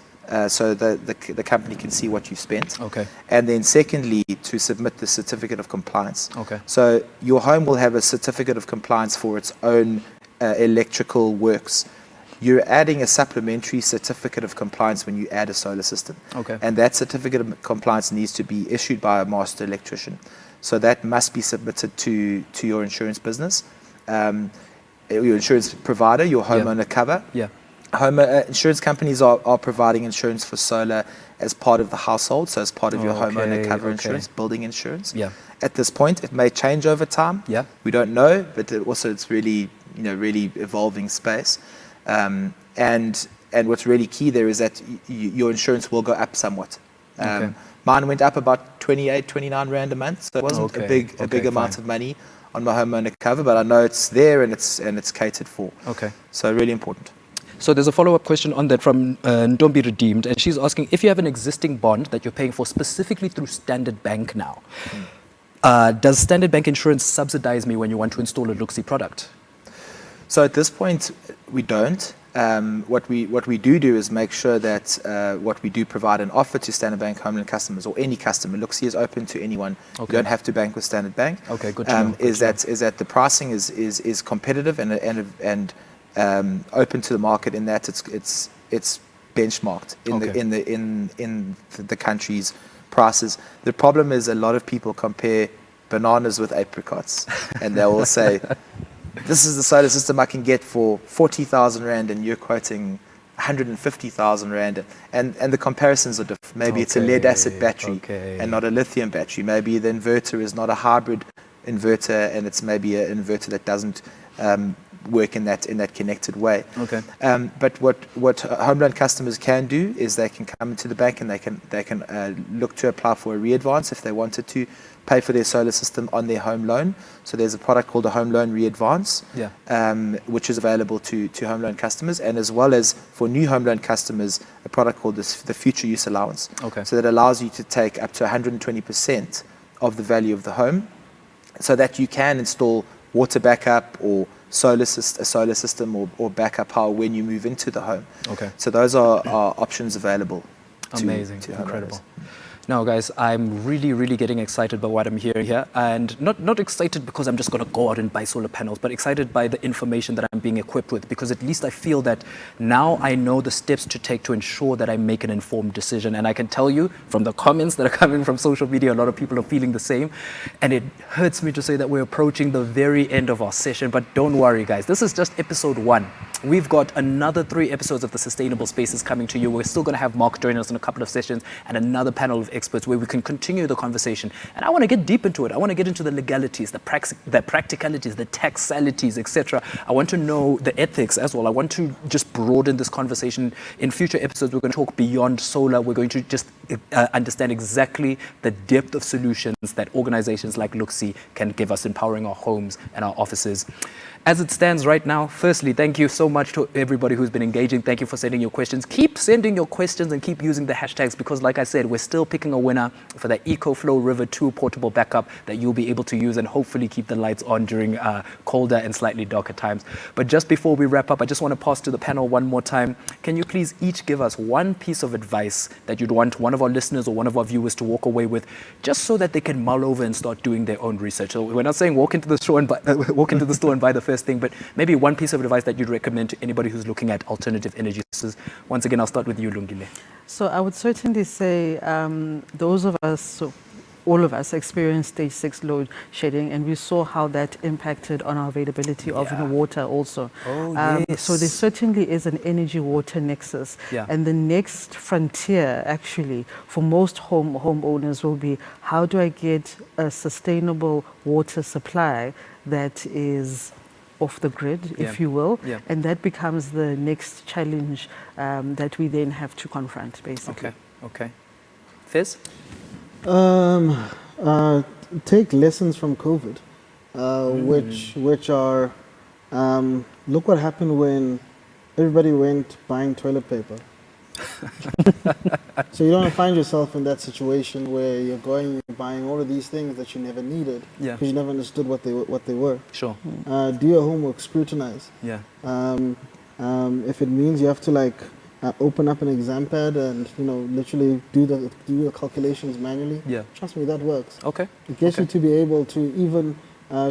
so that the company can see what you've spent. Okay. And then secondly, to submit the certificate of compliance. Okay. So your home will have a certificate of compliance for its own electrical works. you're adding a supplementary certificate of compliance when you add a solar system. Okay. And that certificate of compliance needs to be issued by a master electrician. So that must be submitted to your insurance business, your insurance provider, your homeowner cover. Yeah. Insurance companies are providing insurance for solar as part of the household, so as part of your homeowner cover insurance, building insurance. Yeah. At this point, it may change over time. Yeah. We don't know, but it's really, really evolving space. And what's really key there is that your insurance will go up somewhat. Mine went up about 28, 29 Rand a month, so it wasn't a big amount of money on my homeowner cover, but I know it's there and it's catered for. Okay. So really important. So there's a follow-up question on that from Ndombi Redeemed, and she's asking if you have an existing bond that you're paying for specifically through Standard Bank now, does Standard Bank Insurance subsidize me when you want to install a Luxi product? So at this point, we don't. What we do is make sure that what we do provide an offer to Standard Bank home loan customers or any customer. Luxi is open to anyone. You don't have to bank with Standard Bank. Okay, good to know. Is that the pricing is competitive and open to the market in that it's benchmarked in the country's prices. The problem is a lot of people compare bananas with apricots, and they will say, this is the solar system I can get for 40,000 Rand and you're quoting 150,000 Rand. And the comparisons are different. Maybe it's a lead acid battery and not a lithium battery. Maybe the inverter is not a hybrid inverter and it's maybe an inverter that doesn't work in that connected way. But what home loan customers can do is they can come into the bank and they can look to apply for a re-advance if they wanted to pay for their solar system on their home loan. So there's a product called a home loan re-advance, which is available to home loan customers, and as well as for new home loan customers, a product called the future use allowance. So that allows you to take up to 120% of the value of the home, so that you can install water backup or a solar system or backup power when you move into the home. So those are options available. Amazing, to incredible. homeowners. Now, guys, I'm really getting excited by what I'm hearing here, and not excited because I'm just going to go out and buy solar panels, but excited by the information that I'm being equipped with, because at least I feel that now I know the steps to take to ensure that I make an informed decision. And I can tell you from the comments that are coming from social media, a lot of people are feeling the same, and it hurts me to say that we're approaching the very end of our session, but don't worry, guys, this is just episode 1. We've got another 3 episodes of the Sustainable Spaces coming to you. We're still going to have Mark join us in a couple of sessions and another panel of experts where we can continue the conversation. And I want to get deep into it. I want to get into the legalities, the practicalities, the taxalities, etc. I want to know the ethics as well. I want to just broaden this conversation. In future episodes, we're going to talk beyond solar. We're going to just understand exactly the depth of solutions that organizations like Luxi can give us, empowering our homes and our offices. As it stands right now, firstly, thank you so much to everybody who's been engaging. Thank you for sending your questions. Keep sending your questions and keep using the hashtags, because like I said, we're still picking a winner for the EcoFlow River 2 portable backup that you'll be able to use and hopefully keep the lights on during colder and slightly darker times. But just before we wrap up, I just want to pass to the panel one more time. Can you please each give us one piece of advice that you'd want one of our listeners or one of our viewers to walk away with, just so that they can mull over and start doing their own research? So we're not saying walk into the store and buy the first thing, but maybe one piece of advice that you'd recommend to anybody who's looking at alternative energy sources. Once again, I'll start with you, Lungile. So I would certainly say those of us, so all of us, experienced stage 6 load shedding, and we saw how that impacted on our availability of water also. So there certainly is an energy-water nexus. And the next frontier, actually, for most homeowners will be, how do I get a sustainable water supply that is off the grid, if you will, and that becomes the next challenge that we then have to confront, basically. Okay. Fizz? Take lessons from COVID, which are, look what happened when everybody went buying toilet paper. So you don't find yourself in that situation where you're buying all of these things that you never needed because you never understood what they were. Sure. Do your homework, scrutinize. If it means you have to open up an exam pad and literally do the calculations manually, trust me, that works. Okay. It gets you to be able to even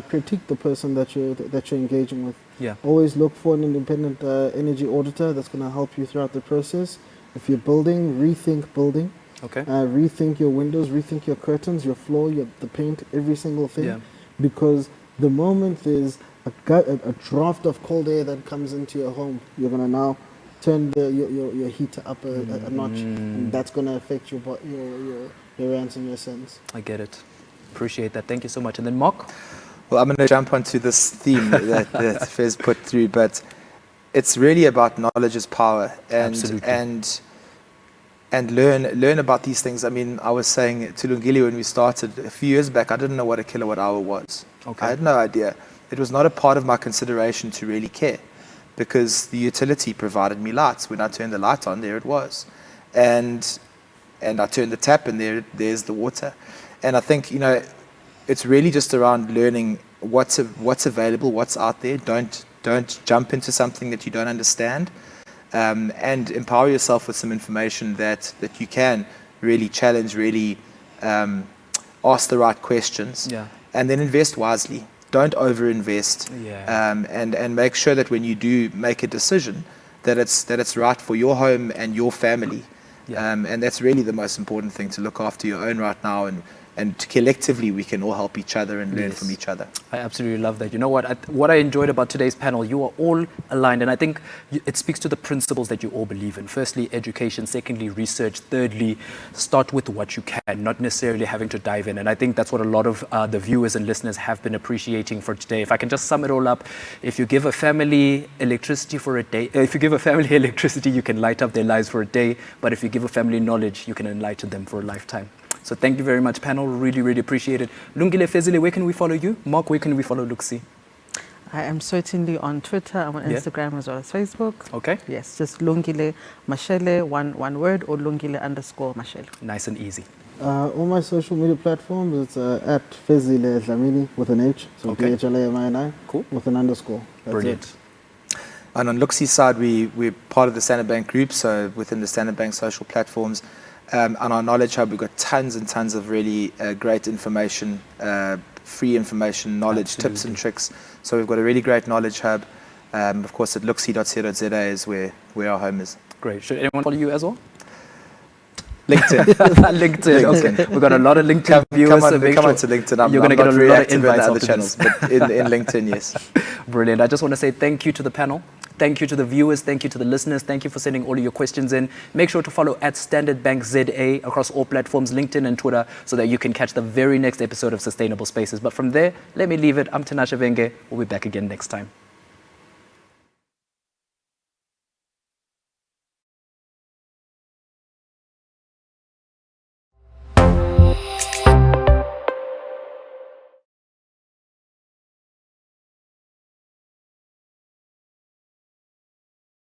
critique the person that you're engaging with. Yeah. Always look for an independent energy auditor that's going to help you throughout the process. If you're building, rethink building. Okay. Rethink your windows, rethink your curtains, your floor, the paint, every single thing. Yeah. Because the moment there's a draft of cold air that comes into your home, you're going to now turn your heater up a notch, and that's going to affect your rants and your sins. I get it. Appreciate that. Thank you so much. And then Mark? Well, I'm going to jump onto this theme that Fez put through, but it's really about knowledge is power, and learn about these things. I mean, I was saying to Lungile when we started a few years back, I didn't know what a kilowatt hour was. Okay. I had no idea. It was not a part of my consideration to really care, because the utility provided me lights. When I turned the light on, there it was, and I turned the tap, and there's the water. And I think, it's really just around learning what's available, what's out there. Don't jump into something that you don't understand. And empower yourself with some information that you can really challenge, really ask the right questions, and then invest wisely. Don't overinvest, and make sure that when you do make a decision, that it's right for your home and your family, and that's really the most important thing, to look after your own right now, and collectively we can all help each other and learn from each other. I absolutely love that. You know what I enjoyed about today's panel, you are all aligned, and I think it speaks to the principles that you all believe in. Firstly, education. Secondly, research. Thirdly, start with what you can, not necessarily having to dive in. And I think that's what a lot of the viewers and listeners have been appreciating for today. If I can just sum it all up, if you give a family electricity for a day, if you give a family electricity, you can light up their lives for a day. But if you give a family knowledge, you can enlighten them for a lifetime. So thank you very much, panel. Really, really appreciate it. Lungile Fezile, where can we follow you? Mark, where can we follow Luxi? I am certainly on Twitter. I'm on Instagram as well as Facebook. Okay. Yes, just Lungile Mashele, one word, or Lungile_Mashele. Nice and easy. All my social media platforms, it's at Fezile Dlamini with an H, so PHLAMINI, cool, with an underscore. That's brilliant. It. And on Luxi's side, we're part of the Standard Bank Group, so within the Standard Bank social platforms. On our Knowledge Hub, we've got tons and tons of really great information, free information, knowledge, tips and tricks. So we've got a really great Knowledge Hub. Of course, at luxi.co.za is where our home is. Great. Should anyone follow you as well? LinkedIn. LinkedIn. Okay. We've got a lot of LinkedIn viewers. Come on to LinkedIn. You're going to get a lot of invites on other channels, but in LinkedIn, yes. Brilliant. I just want to say thank you to the panel. Thank you to the viewers. Thank you to the listeners. Thank you for sending all of your questions in. Make sure to follow at Standard Bank ZA across all platforms, LinkedIn and Twitter, so that you can catch the very next episode of Sustainable Spaces. But from there, let me leave it. I'm Tinashe Venge. We'll be back again next time.